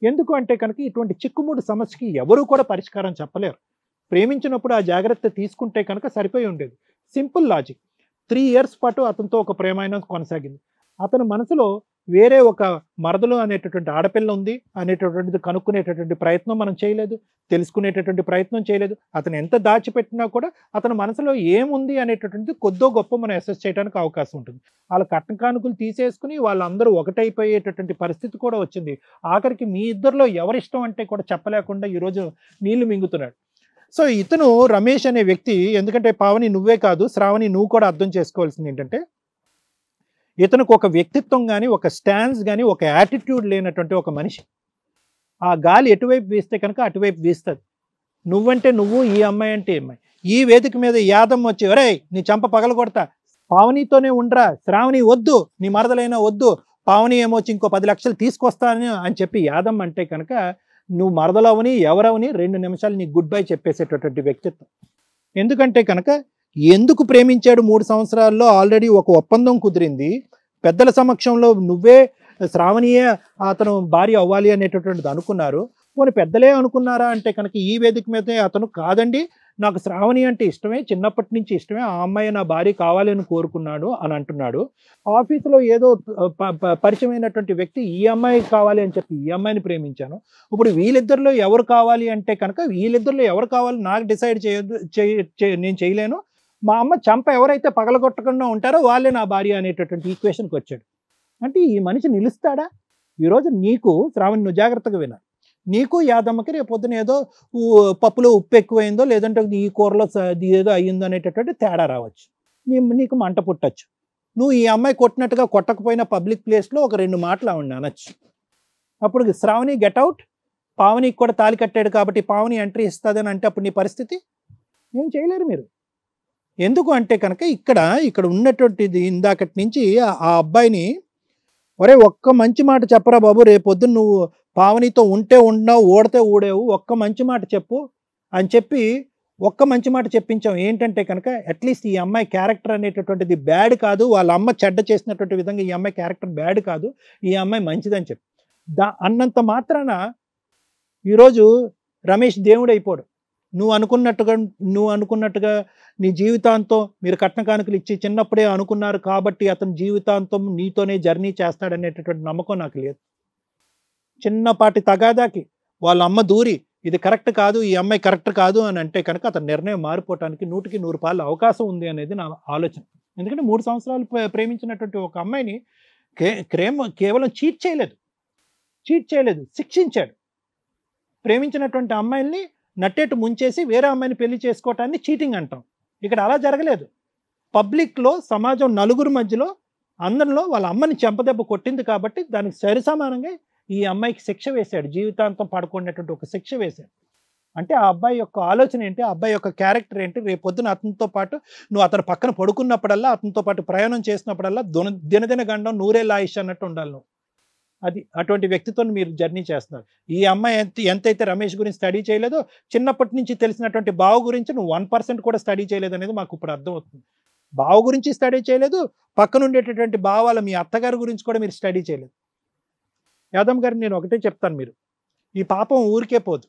ఎందుకు అంటే కనుక ఇటువంటి చిక్కుముడి సమస్యకి ఎవరు కూడా పరిష్కారం చెప్పలేరు. ప్రేమించినప్పుడు ఆ జాగ్రత్త తీసుకుంటే కనుక సరిపోయి ఉండేది. Simple logic. 3 years పాటు అతనితో ఒక ప్రేమాయణం కొనసాగింది. అతని మనసులో వేరే ఒక మరదలు అనేటటువంటి ఆడపిల్ల ఉంది అనేటటువంటిది కనుక్కునేటటువంటి ప్రయత్నం మనం చేయలేదు, తెలుసుకునేటటువంటి ప్రయత్నం చేయలేదు. అతను ఎంత దాచిపెట్టినా కూడా అతని మనసులో ఏముంది అనేటటువంటిది కొద్దో గొప్ప మనం అసెస్ చేయడానికి అవకాశం ఉంటుంది. వాళ్ళ కట్న కానుకలు తీసేసుకుని వాళ్ళందరూ ఒకటైపోయేటటువంటి పరిస్థితి కూడా వచ్చింది. ఆఖరికి మీ ఇద్దరిలో ఎవరిష్టం అంటే కూడా చెప్పలేకుండా ఈరోజు నీళ్లు మింగుతున్నాడు. సో ఇతను రమేష్ అనే వ్యక్తి, ఎందుకంటే పావని నువ్వే కాదు శ్రావణి నువ్వు కూడా అర్థం చేసుకోవాల్సింది ఏంటంటే ఇతనికి ఒక వ్యక్తిత్వం కానీ ఒక స్టాన్స్ కానీ ఒక యాటిట్యూడ్ లేనటువంటి ఒక మనిషి. ఆ గాలి ఎటువైపు వీస్తే కనుక అటువైపు వీస్తుంది. నువ్వంటే నువ్వు, ఈ అమ్మాయి అంటే అమ్మాయి. ఈ వేదిక మీద యాదమ్మ వచ్చి ఒరే నీ చంప పగల కొడతా, పావనితోనే ఉండరా, శ్రావణి వద్దు, నీ మరదలైనా వద్దు, పావని ఏమొచ్చి ఇంకో 10 లక్షలు తీసుకొస్తాను అని చెప్పి యాదమ్మ అంటే కనుక నువ్వు మరదలవని ఎవరవని 2 నిమిషాలు నీ గుడ్ బై చెప్పేసేటటువంటి వ్యక్తిత్వం. ఎందుకంటే కనుక ఎందుకు ప్రేమించాడు? 3 సంవత్సరాల్లో ఆల్రెడీ ఒక ఒప్పందం కుదిరింది. పెద్దల సమక్షంలో నువ్వే శ్రావణియే అతను భార్య అవ్వాలి అనేటటువంటిది అనుకున్నారు. పోనీ పెద్దలే అనుకున్నారా అంటే కనుక ఈ వేదిక మీదే అతను కాదండి నాకు శ్రావణి అంటే ఇష్టమే, చిన్నప్పటి నుంచి ఇష్టమే, ఆ అమ్మాయి నా భార్య కావాలి అని కోరుకున్నాడు అని అంటున్నాడు. ఆఫీసులో ఏదో పరిచయమైనటువంటి వ్యక్తి ఈ అమ్మాయి కావాలి అని చెప్పి ఈ అమ్మాయిని ప్రేమించాను. ఇప్పుడు వీళ్ళిద్దరిలో ఎవరు కావాలి అంటే కనుక వీళ్ళిద్దరిలో ఎవరు కావాలి నాకు డిసైడ్ నేను చేయలేను, మా అమ్మ చంప ఎవరైతే పగలగొట్టకుండా ఉంటారో వాళ్ళే నా భార్య అనేటటువంటి ఈక్వేషన్కి వచ్చాడు. అంటే ఈ మనిషి నిలుస్తాడా? ఈరోజు నీకు శ్రావణి నువ్వు జాగ్రత్తగా వినాలి, నీకు యాదమ్మకి రేపు పొద్దున ఏదో పప్పులో ఉప్పు ఎక్కువైందో లేదంటే ఈ కూరలో ఏదో అయ్యిందో అనేటటువంటి తేడా రావచ్చు, నీకు మంట పుట్టచ్చు. నువ్వు ఈ అమ్మాయి కొట్టినట్టుగా కొట్టకపోయినా పబ్లిక్ ప్లేస్లో ఒక 2 మాటలు ఆవిడ అనొచ్చు. అప్పుడు శ్రావణి గెట్ అవుట్, పావనికి కూడా తాళి కట్టాడు కాబట్టి పావని ఎంట్రీ ఇస్తుందని అంటే అప్పుడు నీ పరిస్థితి ఏం చేయలేరు మీరు. ఎందుకు అంటే కనుక ఇక్కడ ఉన్నటువంటిది ఇందాకటి నుంచి ఆ అబ్బాయిని ఒరే ఒక్క మంచి మాట చెప్పరా బాబు, రేపొద్దున నువ్వు పావనితో ఉంటే ఉన్నావు, ఓడితే ఊడేవు, ఒక్క మంచి మాట చెప్పు అని చెప్పి ఒక్క మంచి మాట చెప్పించాం. ఏంటంటే కనుక అట్లీస్ట్ ఈ అమ్మాయి క్యారెక్టర్ అనేటటువంటిది బ్యాడ్ కాదు, వాళ్ళ అమ్మ చెడ్డ చేసినటువంటి విధంగా ఈ అమ్మాయి క్యారెక్టర్ బ్యాడ్ కాదు, ఈ అమ్మాయి మంచిదని చెప్పి అన్నంత మాత్రాన ఈరోజు రమేష్ దేవుడు అయిపోడు. నువ్వు అనుకున్నట్టుగా నీ జీవితాంతం మీరు కట్న కానుకలు ఇచ్చి చిన్నప్పుడే అనుకున్నారు కాబట్టి అతను జీవితాంతం నీతోనే జర్నీ చేస్తాడనేటటువంటి నమ్మకం నాకు లేదు. చిన్నపాటి తగాదాకి వాళ్ళ అమ్మ దూరి ఇది కరెక్ట్ కాదు, ఈ అమ్మాయి కరెక్ట్ కాదు అని అంటే కనుక అతని నిర్ణయం మారిపోవటానికి 100కి 100 అవకాశం ఉంది అనేది నా ఆలోచన. ఎందుకంటే 3 సంవత్సరాలు ప్రేమించినటువంటి ఒక అమ్మాయిని కేవలం చీట్ చేయలేదు, శిక్షించాడు. ప్రేమించినటువంటి అమ్మాయిల్ని నట్టేటు ముంచేసి వేరే అమ్మాయిని పెళ్లి చేసుకోవటాన్ని చీటింగ్ అంటాం. ఇక్కడ అలా జరగలేదు. పబ్లిక్లో సమాజం నలుగురు మధ్యలో అందరిలో వాళ్ళ అమ్మని చెంపదెబ్బ కొట్టింది కాబట్టి దానికి సరిసమానంగా ఈ అమ్మాయికి శిక్ష వేశాడు, జీవితాంతం పడుకునేటువంటి ఒక శిక్ష వేశాడు. అంటే ఆ అబ్బాయి యొక్క ఆలోచన ఏంటి, ఆ అబ్బాయి యొక్క క్యారెక్టర్ ఏంటి, రేపొద్దున అతనితో పాటు నువ్వు అతని పక్కన పడుకున్నప్పుడల్లా, అతనితో పాటు ప్రయాణం చేసినప్పుడల్లా దినదిన గండం నూరేళ్ళ ఆయుష్ అన్నట్టు ఉండాలి నువ్వు. అది అటువంటి వ్యక్తితో మీరు జర్నీ చేస్తున్నారు. ఈ అమ్మాయి ఎంతైతే రమేష్ గురించి స్టడీ చేయలేదో, చిన్నప్పటి నుంచి తెలిసినటువంటి బావ గురించి నువ్వు 1% కూడా స్టడీ చేయలేదు అనేది మాకు ఇప్పుడు అర్థమవుతుంది. బావ గురించి స్టడీ చేయలేదు, పక్కన ఉండేటటువంటి బావాల మీ అత్తగారి గురించి కూడా మీరు స్టడీ చేయలేదు. యాదవ్ గారు నేను ఒకటే చెప్తాను, మీరు ఈ పాపం ఊరికే పోదు,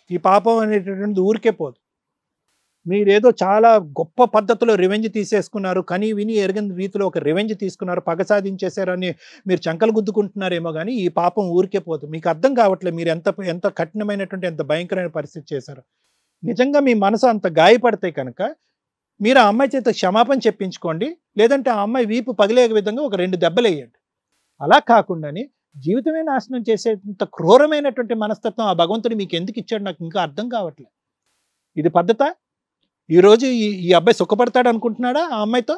ఈ పాపం అనేటటువంటిది ఊరికే పోదు. మీరేదో చాలా గొప్ప పద్ధతిలో రివెంజ్ తీసేసుకున్నారు, కనీ విని ఎరగని రీతిలో ఒక రివెంజ్ తీసుకున్నారు, పగ సాధించేశారని మీరు చంకలు గుద్దుకుంటున్నారేమో కానీ ఈ పాపం ఊరికే పోదు. మీకు అర్థం కావట్లేదు మీరు ఎంత కఠినమైనటువంటి ఎంత భయంకరమైన పరిస్థితి చేశారు. నిజంగా మీ మనసు అంత గాయపడితే కనుక మీరు ఆ అమ్మాయి చేత క్షమాపణ చెప్పించుకోండి, లేదంటే ఆ అమ్మాయి వీపు పగిలే విధంగా ఒక 2 దెబ్బలు వేయండి. అలా కాకుండాని జీవితమే నాశనం చేసేంత క్రూరమైనటువంటి మనస్తత్వం ఆ భగవంతుడు మీకు ఎందుకు ఇచ్చాడు నాకు ఇంకా అర్థం కావట్లేదు. ఇది పద్ధత? ఈరోజు ఈ అబ్బాయి సుఖపడతాడు అనుకుంటున్నాడా? ఆ అమ్మాయితో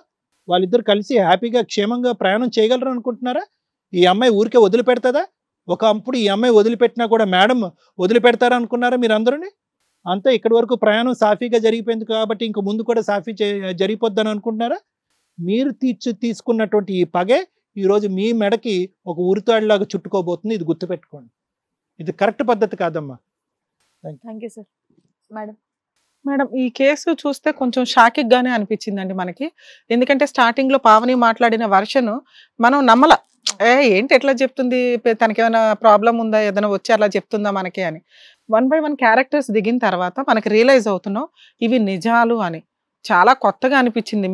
వాళ్ళిద్దరు కలిసి హ్యాపీగా క్షేమంగా ప్రయాణం చేయగలరు అనుకుంటున్నారా? ఈ అమ్మాయి ఊరికే వదిలిపెడతాదా? ఒకప్పుడు ఈ అమ్మాయి వదిలిపెట్టినా కూడా మేడం వదిలిపెడతారా అనుకున్నారా మీరు అందరూని? అంతా ఇక్కడి వరకు ప్రయాణం సాఫీగా జరిగిపోయింది కాబట్టి ఇంక ముందు కూడా సాఫీ జరిగిపోద్దని అనుకుంటున్నారా? మీరు తీసుకున్నటువంటి ఈ పగే ఈరోజు మీ మెడకి ఒక ఉరితాడులాగా చుట్టుకోబోతుంది. ఇది గుర్తుపెట్టుకోండి. ఇది కరెక్ట్ పద్ధతి కాదమ్మా. Thank you sir. మేడం ఈ కేసు చూస్తే కొంచెం షాకింగ్ గానే అనిపించిందండి మనకి. ఎందుకంటే స్టార్టింగ్ లో పావని మాట్లాడిన వర్షన్ మనం నమ్మల, ఏంటి ఎట్లా చెప్తుంది, తనకేమైనా ప్రాబ్లం ఉందా, ఏదైనా వచ్చి అలా చెప్తుందా మనకి అని. 1 by 1 క్యారెక్టర్స్ దిగిన తర్వాత మనకి రియలైజ్ అవుతున్నాం ఇవి నిజాలు అని. చాలా కొత్తగా అనిపించింది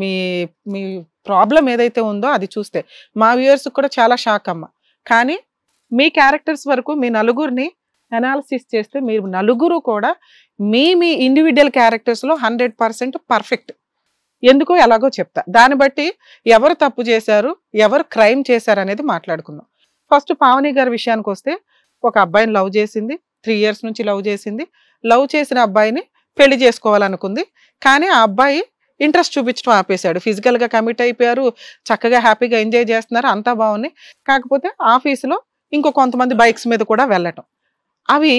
మీ ప్రాబ్లం ఏదైతే ఉందో అది చూస్తే. మా వ్యూయర్స్ కూడా చాలా షాక్ అమ్మ. కానీ మీ క్యారెక్టర్స్ వరకు మీ నలుగురిని అనాలిసిస్ చేస్తే మీరు నలుగురు కూడా మీ ఇండివిజువల్ క్యారెక్టర్స్లో 100% పర్ఫెక్ట్. ఎందుకో ఎలాగో చెప్తా. దాన్ని బట్టి ఎవరు తప్పు చేశారు, ఎవరు క్రైమ్ చేశారు అనేది మాట్లాడుకుందాం. ఫస్ట్ పావని గారి విషయానికి వస్తే, ఒక అబ్బాయిని లవ్ చేసింది, 3 years నుంచి లవ్ చేసింది. లవ్ చేసిన అబ్బాయిని పెళ్లి చేసుకోవాలనుకుంది. కానీ ఆ అబ్బాయి ఇంట్రెస్ట్ చూపించడం ఆపేశాడు. ఫిజికల్గా కమిట్ అయిపోయారు, చక్కగా హ్యాపీగా ఎంజాయ్ చేస్తున్నారు, అంతా బాగుంది. కాకపోతే ఆఫీసులో ఇంకో కొంతమంది బైక్స్ మీద కూడా వెళ్ళటం, అవి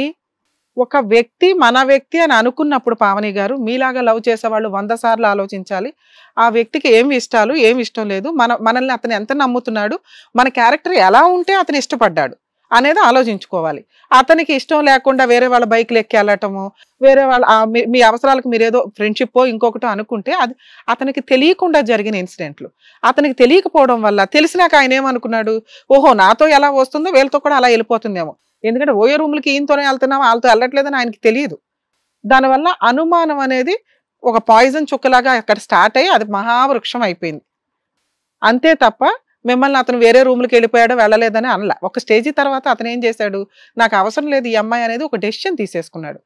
ఒక వ్యక్తి మన వ్యక్తి అని అనుకున్నప్పుడు పావని గారు మీలాగా లవ్ చేసేవాళ్ళు 100 సార్లు ఆలోచించాలి. ఆ వ్యక్తికి ఏమి ఇష్టాలు, ఏమి ఇష్టం లేదు, మనల్ని అతను ఎంత నమ్ముతున్నాడు, మన క్యారెక్టర్ ఎలా ఉంటే అతను ఇష్టపడ్డాడు అనేది ఆలోచించుకోవాలి. అతనికి ఇష్టం లేకుండా వేరే వాళ్ళ బైక్లు ఎక్కి వెళ్ళటము, వేరే వాళ్ళ మీ అవసరాలకు మీరు ఏదో ఫ్రెండ్షిప్ ఇంకొకటో అనుకుంటే అది అతనికి తెలియకుండా జరిగిన ఇన్సిడెంట్లు. అతనికి తెలియకపోవడం వల్ల తెలిసినాక ఆయన ఏమనుకున్నాడు, ఓహో నాతో ఎలా వస్తుందో వీళ్ళతో కూడా అలా వెళ్ళిపోతుందేమో. ఎందుకంటే ఓయో రూమ్లకి ఈయనతోనే వెళ్తున్నాం, వాళ్ళతో వెళ్ళట్లేదని ఆయనకి తెలియదు. దానివల్ల అనుమానం అనేది ఒక పాయిజన్ చుక్కలాగా అక్కడ స్టార్ట్ అయ్యి అది మహావృక్షం అయిపోయింది. అంతే తప్ప మిమ్మల్ని అతను వేరే రూమ్లకి వెళ్ళిపోయాడో వెళ్ళలేదని అనలా. ఒక స్టేజీ తర్వాత అతను ఏం చేశాడు, నాకు అవసరం లేదు ఈ అమ్మాయి అనేది ఒక డెసిషన్ తీసేసుకున్నాడు.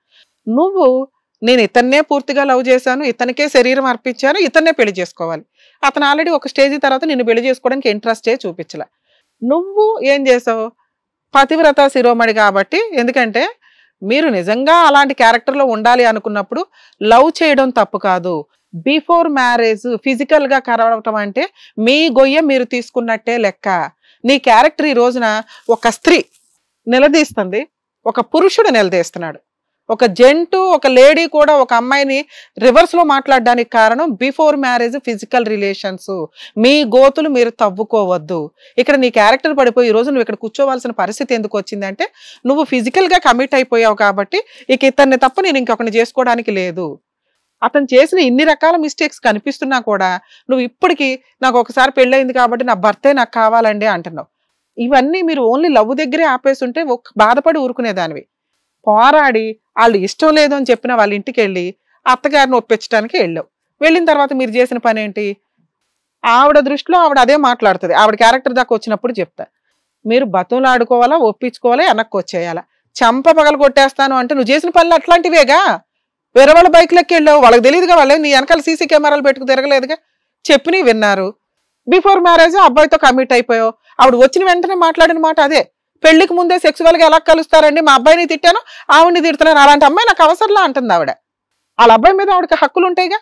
నేను ఇతన్నే పూర్తిగా లవ్ చేశాను, ఇతనికే శరీరం అర్పించాను, ఇతన్నే పెళ్లి చేసుకోవాలి. అతను ఆల్రెడీ ఒక స్టేజీ తర్వాత నిన్ను పెళ్లి చేసుకోవడానికి ఇంట్రెస్టే చూపించలే. నువ్వు ఏం చేసావు, పతివ్రత శిరోమణి కాబట్టి. ఎందుకంటే మీరు నిజంగా అలాంటి క్యారెక్టర్లో ఉండాలి అనుకున్నప్పుడు లవ్ చేయడం తప్పు కాదు. బిఫోర్ మ్యారేజ్ ఫిజికల్గా కలవటం అంటే మీ గొయ్య మీరు తీసుకున్నట్టే లెక్క. నీ క్యారెక్టర్ ఈ రోజున ఒక స్త్రీ నిలదీస్తుంది, ఒక పురుషుడు నిలదీస్తున్నాడు. ఒక జెంటు, ఒక లేడీ కూడా ఒక అమ్మాయిని రివర్స్లో మాట్లాడడానికి కారణం బిఫోర్ మ్యారేజ్ ఫిజికల్ రిలేషన్స్. మీ గోతులు మీరు తవ్వుకోవద్దు. ఇక్కడ నీ క్యారెక్టర్ పడిపోయి ఈరోజు నువ్వు ఇక్కడ కూర్చోవలసిన పరిస్థితి ఎందుకు వచ్చిందంటే నువ్వు ఫిజికల్గా కమిట్ అయిపోయావు కాబట్టి ఇక ఇతన్ని తప్ప నేను ఇంకొకరిని చేసుకోవడానికి లేదు. అతను చేసిన ఇన్ని రకాల మిస్టేక్స్ కనిపిస్తున్నా కూడా నువ్వు ఇప్పటికీ నాకు ఒకసారి పెళ్ళయింది కాబట్టి నా భర్తే నాకు కావాలండి అంటున్నావు. ఇవన్నీ మీరు ఓన్లీ లవ్ దగ్గరే ఆపేస్తుంటే బాధపడి ఊరుకునేదానివి. పోరాడి వాళ్ళు ఇష్టం లేదు అని చెప్పిన వాళ్ళ ఇంటికి వెళ్ళి అత్తగారిని ఒప్పించడానికి వెళ్ళావు. వెళ్ళిన తర్వాత మీరు చేసిన పని ఏంటి? ఆవిడ దృష్టిలో ఆవిడ అదే మాట్లాడుతుంది. ఆవిడ క్యారెక్టర్ దాకా వచ్చినప్పుడు చెప్తా, మీరు బతులు ఆడుకోవాలా, ఒప్పించుకోవాలా, వెనక్కి వచ్చేయాలా. చంప పగలు కొట్టేస్తాను అంటే నువ్వు చేసిన పనులు అట్లాంటివేగా. వేరే వాళ్ళ బైక్లెక్కి వెళ్ళావు, వాళ్ళకి తెలియదుగా, వాళ్ళు నీ వెనకాల సీసీ కెమెరాలు పెట్టుకు తిరగలేదుగా, చెప్పి విన్నారు. బిఫోర్ మ్యారేజ్ అబ్బాయితో కమిట్ అయిపోయావు. ఆవిడ వచ్చిన వెంటనే మాట్లాడిన మాట అదే, పెళ్లికి ముందే సెక్సువల్ గా ఎలా కలుస్తారండి, మా అబ్బాయిని తిట్టాను ఆవిడ్ని తిడుతున్నాను, అలాంటి అమ్మాయి నాకు అవసరంలా అంటుంది ఆవిడ. వాళ్ళ అబ్బాయి మీద ఆవిడకి హక్కులు ఉంటాయిగా.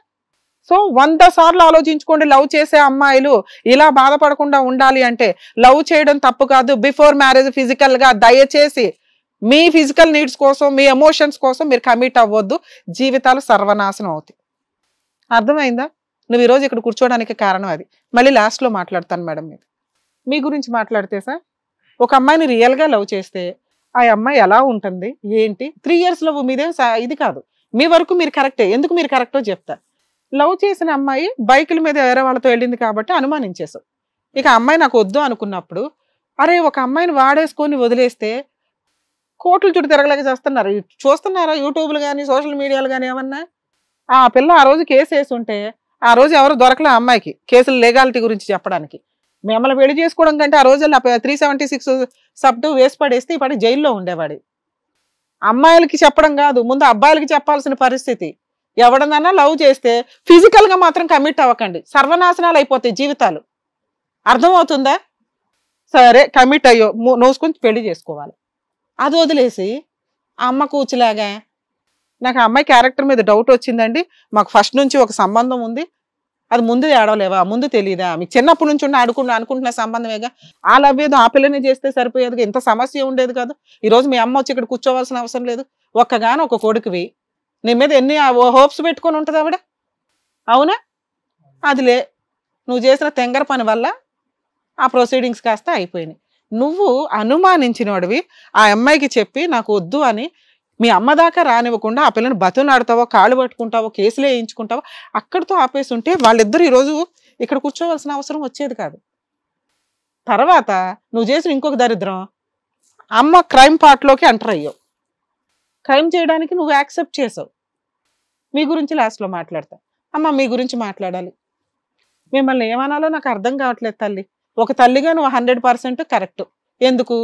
సో 100 సార్లు ఆలోచించుకోండి. లవ్ చేసే అమ్మాయిలు ఇలా బాధపడకుండా ఉండాలి అంటే లవ్ చేయడం తప్పు కాదు. బిఫోర్ మ్యారేజ్ ఫిజికల్ గా దయచేసి మీ ఫిజికల్ నీడ్స్ కోసం, మీ ఎమోషన్స్ కోసం మీరు కమిట్ అవ్వద్దు. జీవితాలు సర్వనాశనం అవుతాయి. అర్థమైందా? నువ్వు ఈరోజు ఇక్కడ కూర్చోడానికి కారణం అది. మళ్ళీ లాస్ట్ లో మాట్లాడతాను మేడం. మీద మీ గురించి మాట్లాడితే సార్, ఒక అమ్మాయిని రియల్ గా లవ్ చేస్తే ఆ అమ్మాయి ఎలా ఉంటుంది ఏంటి, 3 years లవ్ మీదేం ఇది కాదు. మీ వరకు మీరు కరెక్టే. ఎందుకు మీరు కరెక్టో చెప్తా. లవ్ చేసిన అమ్మాయి బైకుల మీద వేరే వాళ్ళతో వెళ్ళింది కాబట్టి అనుమానించేసావు. ఇక అమ్మాయి నాకు వద్దు అనుకున్నప్పుడు, అరే ఒక అమ్మాయిని వాడేసుకొని వదిలేస్తే కోట్లు చుట్టూ తిరగలేక చేస్తున్నారు. చూస్తున్నారా యూట్యూబ్లు కానీ సోషల్ మీడియాలు కానీ ఏమన్నా? ఆ పిల్ల ఆ రోజు కేసు వేసి ఉంటే ఆ రోజు ఎవరు దొరకలే అమ్మాయికి కేసుల లీగాలిటీ గురించి చెప్పడానికి. మిమ్మల్ని పెళ్లి చేసుకోవడం కంటే ఆ రోజు 376 సబ్ 2 వేసి పడేస్తే ఇప్పటి జైల్లో ఉండేవాడు. అమ్మాయిలకి చెప్పడం కాదు, ముందు అబ్బాయిలకి చెప్పాల్సిన పరిస్థితి. ఎవడనన్నా లవ్ చేస్తే ఫిజికల్ గా మాత్రం కమిట్ అవ్వకండి, సర్వనాశనాలు అయిపోతాయి జీవితాలు. అర్థమవుతుందా? సరే కమిట్ అయ్యో నోసుకొని పెళ్లి చేసుకోవాలి. అది వదిలేసి అమ్మ కూర్చులాగా నాకు ఆ అమ్మాయి క్యారెక్టర్ మీద డౌట్ వచ్చిందండి, మాకు ఫస్ట్ నుంచి ఒక సంబంధం ఉంది, అది ముందు ఏడవలేవా, ముందు తెలీదా, మీకు చిన్నప్పటి నుంచి అనుకుంటున్న సంబంధమేగా, ఆ లవ్ ఏదో ఆ పిల్లని చేస్తే సరిపోయేది, ఇంత సమస్య ఉండేది కాదు. ఈరోజు మీ అమ్మ వచ్చి ఇక్కడ కూర్చోవలసిన అవసరం లేదు. ఒక్కగానో ఒక కొడుకువి, నీ మీద ఎన్ని హోప్స్ పెట్టుకొని ఉంటుంది ఆవిడ. అవునా? అదిలే నువ్వు చేసిన తెంగర పని వల్ల ఆ ప్రొసీడింగ్స్ కాస్త అయిపోయినాయి. నువ్వు అనుమానించినోడివి ఆ అమ్మాయికి చెప్పి నాకు వద్దు అని మీ అమ్మ దాకా రానివ్వకుండా ఆ పిల్లని బతునాడుతావో, కాళ్ళు పట్టుకుంటావో, కేసులు వేయించుకుంటావో, అక్కడితో ఆపేసి ఉంటే వాళ్ళిద్దరు ఈరోజు ఇక్కడ కూర్చోవలసిన అవసరం వచ్చేది కాదు. తర్వాత నువ్వు చేసిన ఇంకొక దరిద్రం, అమ్మ క్రైమ్ పార్ట్లోకి ఎంటర్ అయ్యావు. క్రైమ్ చేయడానికి నువ్వు యాక్సెప్ట్ చేసావు. మీ గురించి లాస్ట్లో మాట్లాడతా. అమ్మ మీ గురించి మాట్లాడాలి. మిమ్మల్ని ఏమనాలో నాకు అర్థం కావట్లేదు తల్లి. ఒక తల్లిగా నువ్వు 100% కరెక్ట్. ఎందుకు?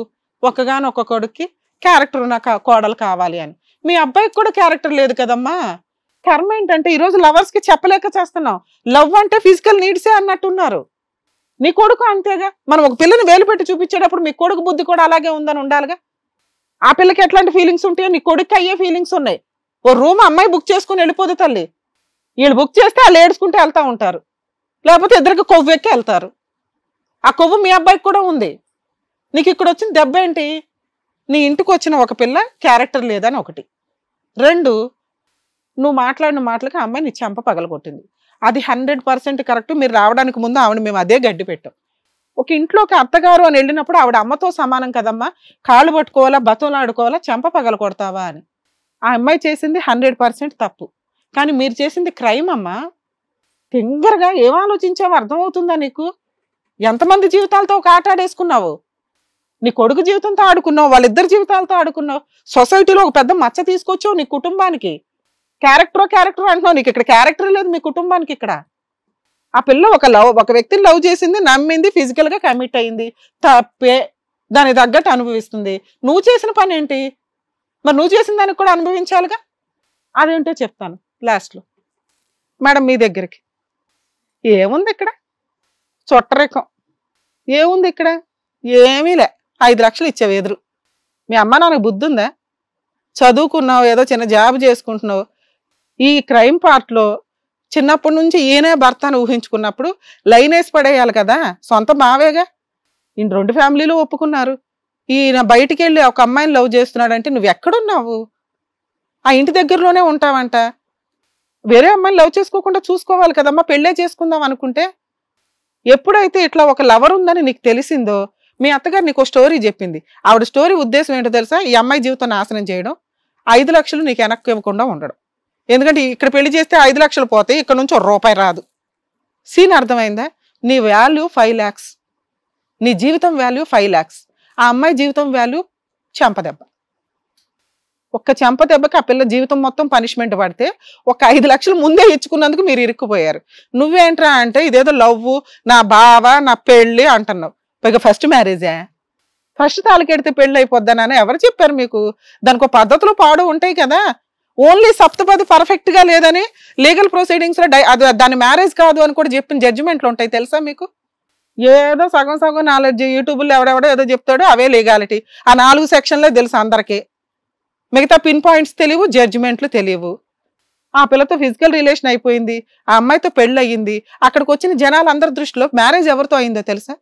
ఒక్కగానొక్క కొడుక్కి క్యారెక్టర్ ఉన్న కోడలు కావాలి అని. మీ అబ్బాయికి కూడా క్యారెక్టర్ లేదు కదమ్మా. కర్మ ఏంటంటే ఈరోజు లవర్స్కి చెప్పలేక చేస్తున్నావు. లవ్ అంటే ఫిజికల్ నీడ్సే అన్నట్టున్నారు. నీ కొడుకు అంతేగా. మనం ఒక పిల్లని వేలు పెట్టి చూపించేటప్పుడు మీ కొడుకు బుద్ధి కూడా అలాగే ఉందని ఉండాలిగా. ఆ పిల్లకి ఎట్లాంటి ఫీలింగ్స్ ఉంటాయో నీ కొడుకు అయ్యే ఫీలింగ్స్ ఉన్నాయి. ఓ రూమ్ అమ్మాయి బుక్ చేసుకుని వెళ్ళిపోదు తల్లి. వీళ్ళు బుక్ చేస్తే వాళ్ళు ఏడ్చుకుంటూ వెళ్తూ ఉంటారు, లేకపోతే ఇద్దరికి కొవ్వు ఎక్కి వెళ్తారు. ఆ కొవ్వు మీ అబ్బాయికి కూడా ఉంది. నీకు ఇక్కడ వచ్చిన దెబ్బ ఏంటి? నీ ఇంటికి వచ్చిన ఒక పిల్ల క్యారెక్టర్ లేదని ఒకటి. 2, నువ్వు మాట్లాడిన మాటలకి ఆ అమ్మాయి నీ చెంప పగలగొట్టింది. అది 100% కరెక్ట్. మీరు రావడానికి ముందు ఆవిడ మేము అదే గడ్డి పెట్టాం. ఒక ఇంట్లోకి అత్తగారు అని వెళ్ళినప్పుడు ఆవిడ అమ్మతో సమానం కదమ్మా. కాళ్ళు పట్టుకోవాలా, బతులు ఆడుకోవాలా, చెంప పగల కొడతావా అని. ఆ అమ్మాయి చేసింది 100% తప్పు. కానీ మీరు చేసింది క్రైమ్ అమ్మా. తింగరగా ఏం ఆలోచించావో అర్థమవుతుందా నీకు? ఎంతమంది జీవితాలతో ఒక ఆట ఆడేసుకున్నావు. నీ కొడుకు జీవితంతో ఆడుకున్నావు, వాళ్ళిద్దరు జీవితాలతో ఆడుకున్నావు. సొసైటీలో ఒక పెద్ద మచ్చ తీసుకొచ్చావు నీ కుటుంబానికి. క్యారెక్టర్ అంటున్నావు. నీకు ఇక్కడ క్యారెక్టర్ లేదు మీ కుటుంబానికి. ఇక్కడ ఆ పిల్ల ఒక వ్యక్తిని లవ్ చేసింది, నమ్మింది, ఫిజికల్ గా కమిట్ అయింది. తప్పే. దాని తగ్గట్టు అనుభవిస్తుంది. నువ్వు చేసిన పని ఏంటి? మరి నువ్వు చేసిన దానికి కూడా అనుభవించాలిగా. అదేంటో చెప్తాను లాస్ట్లో. మేడం మీ దగ్గరికి ఏముంది ఇక్కడ? చొట్టరేకం ఏముంది ఇక్కడ? ఏమీ లే. 5 లక్షలు ఇచ్చావు ఎదురు. మీ అమ్మ నాన్నకు బుద్ధి ఉందా? చదువుకున్నావు, ఏదో చిన్న జాబ్ చేసుకుంటున్నావు. ఈ క్రైమ్ పార్ట్లో చిన్నప్పటి నుంచి ఈయనే భర్తను ఊహించుకున్నప్పుడు లైన్ వేసి పడేయాలి కదా. సొంత బావేగా. ఈయన 2 ఫ్యామిలీలు ఒప్పుకున్నారు. ఈయన బయటికి వెళ్ళి ఒక అమ్మాయిని లవ్ చేస్తున్నాడంటే నువ్వు ఎక్కడున్నావు? ఆ ఇంటి దగ్గరలోనే ఉంటావంట. వేరే అమ్మాయిని లవ్ చేసుకోకుండా చూసుకోవాలి కదమ్మా. పెళ్ళే చేసుకుందాం అనుకుంటే. ఎప్పుడైతే ఇట్లా ఒక లవర్ ఉందని నీకు తెలిసిందో, మీ అత్తగారు నీకు స్టోరీ చెప్పింది. ఆవిడ స్టోరీ ఉద్దేశం ఏంటో తెలుసా? ఈ అమ్మాయి జీవితం నాశనం చేయడం, 5 లక్షలు నీకు వెనక్కి ఇవ్వకుండా ఉండడం. ఎందుకంటే ఇక్కడ పెళ్లి చేస్తే 5 లక్షలు పోతాయి, ఇక్కడ నుంచి ₹1 రాదు. సీన్ అర్థమైందా? నీ వాల్యూ 5 lakhs. నీ జీవితం వాల్యూ 5 lakhs. ఆ అమ్మాయి జీవితం వాల్యూ చెంపదెబ్బ. ఒక్క చెంప దెబ్బకి ఆ పిల్ల జీవితం మొత్తం పనిష్మెంట్ పడితే ఒక 5 లక్షలు ముందే ఇచ్చుకున్నందుకు మీరు ఇరుక్కుపోయారు. నువ్వేంట్రా అంటే ఇదేదో లవ్వు, నా బావ, నా పెళ్ళి అంటున్నావు. పైగా ఫస్ట్ మ్యారేజే, ఫస్ట్ తాళికెడితే పెళ్ళి అయిపోద్దానని ఎవరు చెప్పారు మీకు? దానికి ఒక పద్ధతులు పాడు ఉంటాయి కదా. ఓన్లీ సప్తపది పర్ఫెక్ట్ గా లేదని లీగల్ ప్రొసీడింగ్స్ లో దాని మ్యారేజ్ కాదు అని కూడా చెప్పిన జడ్జిమెంట్లు ఉంటాయి తెలుసా మీకు? ఏదో సగం సగం నాలెడ్జ్ యూట్యూబ్లో ఎవడెవడో ఏదో చెప్తాడో అవే లీగాలిటీ. ఆ 4 సెక్షన్లే తెలుసు అందరికీ. మిగతా పిన్ పాయింట్స్ తెలియవు, జడ్జిమెంట్లు తెలియవు. ఆ పిల్లతో ఫిజికల్ రిలేషన్ అయిపోయింది, ఆ అమ్మాయితో పెళ్ళి అయ్యింది. అక్కడికి వచ్చిన జనాలు అందరి దృష్టిలో మ్యారేజ్ ఎవరితో అయిందో తెలుసా?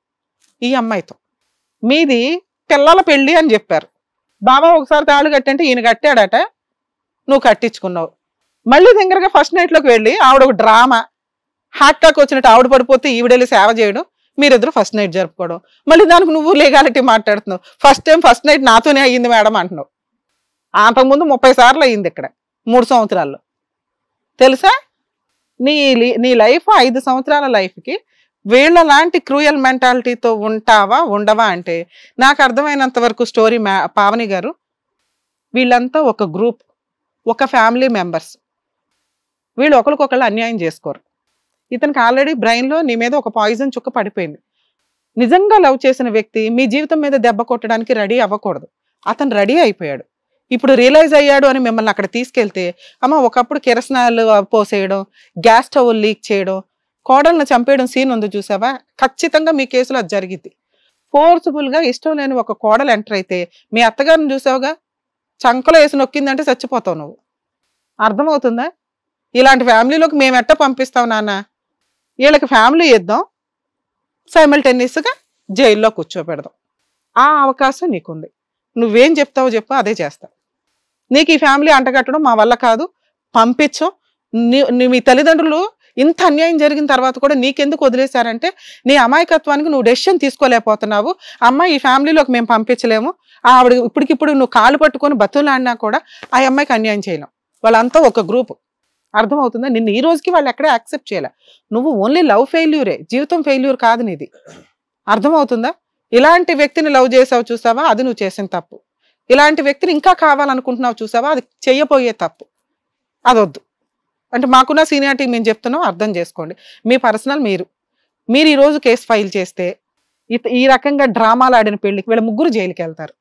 ఈ అమ్మాయితో. మీది పిల్లల పెళ్ళి అని చెప్పారు. బాబా ఒకసారి తాళు కట్టంటే ఈయన కట్టాడట, నువ్వు కట్టించుకున్నావు. మళ్ళీ దగ్గరగా ఫస్ట్ నైట్లోకి వెళ్ళి ఆవిడ ఒక డ్రామా, హార్ట్ అటాక్ వచ్చినట్టు ఆవిడ పడిపోతే ఈవిడెళ్ళి సేవ చేయడం, మీరిద్దరు ఫస్ట్ నైట్ జరుపుకోవడం. మళ్ళీ దానికి నువ్వు లీగాలిటీ మాట్లాడుతున్నావు. ఫస్ట్ నైట్ నాతోనే అయ్యింది మేడం అంటున్నావు. అంతకుముందు 30 సార్లు అయ్యింది ఇక్కడ 3 సంవత్సరాల్లో తెలుసా? నీ లైఫ్ 5 సంవత్సరాల లైఫ్కి వీళ్ళ లాంటి క్రూయల్ మెంటాలిటీతో ఉంటావా ఉండవా అంటే నాకు అర్థమైనంత వరకు స్టోరీ పావని గారు, వీళ్ళంతా ఒక గ్రూప్, ఒక ఫ్యామిలీ మెంబర్స్. వీళ్ళు ఒకరికొకళ్ళు అన్యాయం చేసుకోరు. ఇతనికి ఆల్రెడీ బ్రెయిన్లో నీ మీద ఒక పాయిజన్ చుక్క పడిపోయింది. నిజంగా లవ్ చేసిన వ్యక్తి మీ జీవితం మీద దెబ్బ కొట్టడానికి రెడీ అవ్వకూడదు. అతను రెడీ అయిపోయాడు, ఇప్పుడు రియలైజ్ అయ్యాడు అని మిమ్మల్ని అక్కడ తీసుకెళ్తే, అమ్మ ఒకప్పుడు కిరసనాలు పోసేయడం, గ్యాస్ స్టవ్ లీక్ చేయడం, కోడలను చంపేయడం సీన్ ఉంది చూసావా? ఖచ్చితంగా మీ కేసులో అది జరిగింది. ఫోర్స్ఫుల్గా ఇష్టం లేని ఒక కోడలు ఎంటర్ అయితే మీ అత్తగారిని చూసావుగా, చంకలో వేసి నొక్కిందంటే చచ్చిపోతావు నువ్వు. అర్థమవుతుందా? ఇలాంటి ఫ్యామిలీలోకి మేము ఎట్ట పంపిస్తావు నాన్న? వీళ్ళకి ఫ్యామిలీ ఇద్దాం, సైమల్టేనియస్గా జైల్లో కూర్చోపెడదాం. ఆ అవకాశం నీకుంది. నువ్వేం చెప్తావో చెప్పు, అదే చేస్తా. నీకు ఈ ఫ్యామిలీ అంటగట్టడం మా వల్ల కాదు, పంపించం. మీ తల్లిదండ్రులు ఇంత అన్యాయం జరిగిన తర్వాత కూడా నీకెందుకు వదిలేశారంటే నీ అమాయకత్వానికి నువ్వు డెసిషన్ తీసుకోలేకపోతున్నావు. అమ్మ ఈ ఫ్యామిలీలోకి మేము పంపించలేము, ఆవిడ ఇప్పటికిప్పుడు నువ్వు కాళ్ళు పట్టుకొని బతులాడినా కూడా ఆ అమ్మాయికి అన్యాయం చేయలేం. వాళ్ళంతా ఒక గ్రూప్. అర్థమవుతుందా? నిన్ను ఈ రోజుకి వాళ్ళు ఎక్కడే యాక్సెప్ట్ చేయలే. నువ్వు ఓన్లీ లవ్ ఫెయిల్యూరే, జీవితం ఫెయిల్యూర్ కాదు నీది. అర్థమవుతుందా? ఇలాంటి వ్యక్తిని లవ్ చేసావు చూసావా, అది నువ్వు చేసిన తప్పు. ఇలాంటి వ్యక్తిని ఇంకా కావాలనుకుంటున్నావు చూసావా, అది చెయ్యబోయే తప్పు. అదొద్దు. అంటే మాకున్న సీనియారిటీ మేము చెప్తున్నాం, అర్థం చేసుకోండి. మీ పర్సనల్ మీరు ఈ రోజు కేసు ఫైల్ చేస్తే ఈ రకంగా డ్రామాలు ఆడిన పెళ్లికి వీళ్ళ ముగ్గురు జైలుకి వెళ్తారు.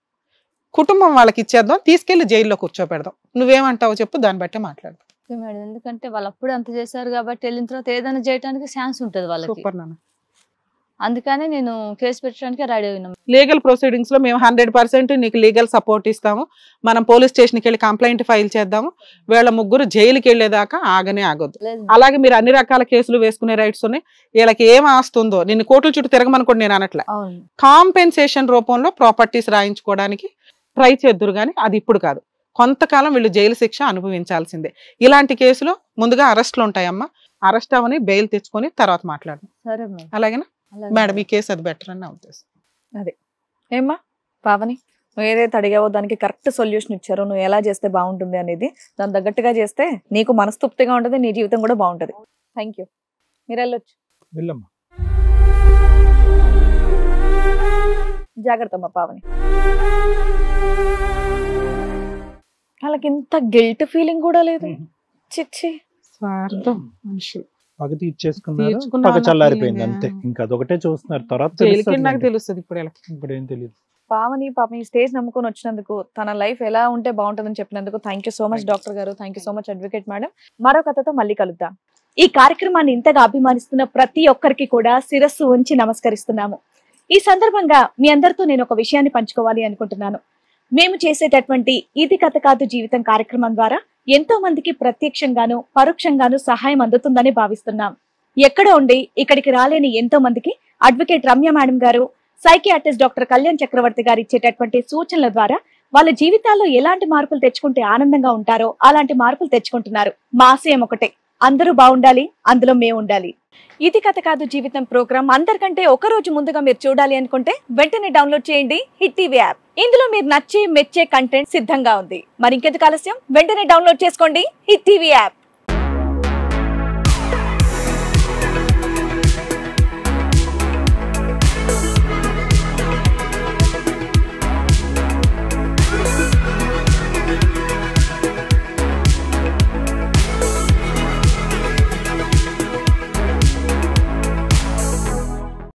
కుటుంబం వాళ్ళకి ఇచ్చేద్దాం, తీసుకెళ్లి జైల్లో కూర్చోపెడదాం. నువ్వేమంటావో చెప్పు, దాన్ని బట్టి మాట్లాడదాం. మేడం, ఎందుకంటే వాళ్ళు అప్పుడు అంత చేశారు కాబట్టి వెళ్ళిన తర్వాత ఏదైనా చేయడానికి ఛాన్స్ ఉంటుంది వాళ్ళకి. సూపర్ నాన్న. అందుకని నేను కేసు పెట్టడానికి రెడీ అయినాం. లీగల్ ప్రొసీడింగ్స్ లో మేము 100% నీకు లీగల్ సపోర్ట్ ఇస్తాము. మనం పోలీస్ స్టేషన్కి వెళ్ళి కంప్లైంట్ ఫైల్ చేద్దాము. వీళ్ళ ముగ్గురు జైలుకి వెళ్ళేదాకా ఆగనే ఆగొద్దు. అలాగే మీరు అన్ని రకాల కేసులు వేసుకునే రైట్స్ ఉన్నాయి. వీళ్ళకి ఏం ఆస్తుందో నిన్ను కోర్టుల చుట్టూ తిరగమనుకోండి, నేను అనట్లే. కాంపెన్సేషన్ రూపంలో ప్రాపర్టీస్ రాయించుకోవడానికి ట్రై చేద్దురు, కానీ అది ఇప్పుడు కాదు. కొంతకాలం వీళ్ళు జైలు శిక్ష అనుభవించాల్సిందే. ఇలాంటి కేసులో ముందుగా అరెస్ట్లు ఉంటాయమ్మా. అరెస్ట్ అవని బెయిల్ తెచ్చుకొని తర్వాత మాట్లాడదాం. సరే అలాగేనా మేడం? ఈ కేసు అది బెటర్ అని నా ఉద్దేశం. అదే ఏమ్మా పావని, నువ్వు ఏదైతే అడిగావో దానికి కరెక్ట్ సొల్యూషన్ ఇచ్చారో, నువ్వు ఎలా చేస్తే బాగుంటుంది అనేది దాని తగ్గట్టుగా చేస్తే నీకు మనస్తృప్తిగా ఉంటుంది, నీ జీవితం కూడా బాగుంటుంది. Thank you. మీరు వెళ్ళొచ్చు. వెళ్ళమ్మా. జాగ్రత్త అమ్మా పావని. వాళ్ళకి ఇంత గిల్ట్ ఫీలింగ్ కూడా లేదు. చిచ్చి స్వార్థం మనుషులు. పగ తీర్చేసుకున్నారు, పగ చల్లారిపోయింది అంతే. ఇంకా అదొకటే చూస్తున్నారు. తర్వాత నాకు తెలుస్తుంది ఇప్పుడు ఏం తెలియదు. పావని పాపం ఈ స్టేజ్ నమ్ముకొని వచ్చినందుకు, తన లైఫ్ ఎలా ఉంటే బాగుంటుందని చెప్పినందుకు thank you so much doctor గారు. Thank you so much advocate madam. మరో కథతో మళ్ళీ కలుద్దాం. ఈ కార్యక్రమాన్ని ఇంతగా అభిమానిస్తున్న ప్రతి ఒక్కరికి కూడా శిరస్సు ఉంచి నమస్కరిస్తున్నాము. ఈ సందర్భంగా మీ అందరితో నేను ఒక విషయాన్ని పంచుకోవాలి అనుకుంటున్నాను. మేము చేసేటటువంటి ఇది కథ కాదు జీవితం కార్యక్రమం ద్వారా ఎంతో మందికి ప్రత్యక్షంగాను పరోక్షంగాను సహాయం అందుతుందని భావిస్తున్నాం. ఎక్కడ ఉండి ఇక్కడికి రాలేని ఎంతో మందికి అడ్వకేట్ రమ్య మేడం గారు, సైకియాట్రిస్ట్ డాక్టర్ కళ్యాణ్ చక్రవర్తి గారు ఇచ్చేటటువంటి సూచనల ద్వారా వాళ్ళ జీవితాల్లో ఎలాంటి మార్పులు తెచ్చుకుంటే ఆనందంగా ఉంటారో అలాంటి మార్పులు తెచ్చుకుంటున్నారు. మా ఆశయం ఒకటే, అందరూ బాగుండాలి, అందులో మేము ఉండాలి. ఇది కథ కాదు జీవితం ప్రోగ్రామ్ అందరికంటే ఒక రోజు ముందుగా మీరు చూడాలి అనుకుంటే వెంటనే డౌన్లోడ్ చేయండి హిట్ టీవీ యాప్. ఇందులో మీరు నచ్చే మెచ్చే కంటెంట్ సిద్ధంగా ఉంది. మరి ఇంకెందుకు ఆలస్యం, వెంటనే డౌన్లోడ్ చేసుకోండి హిట్ టీవీ యాప్.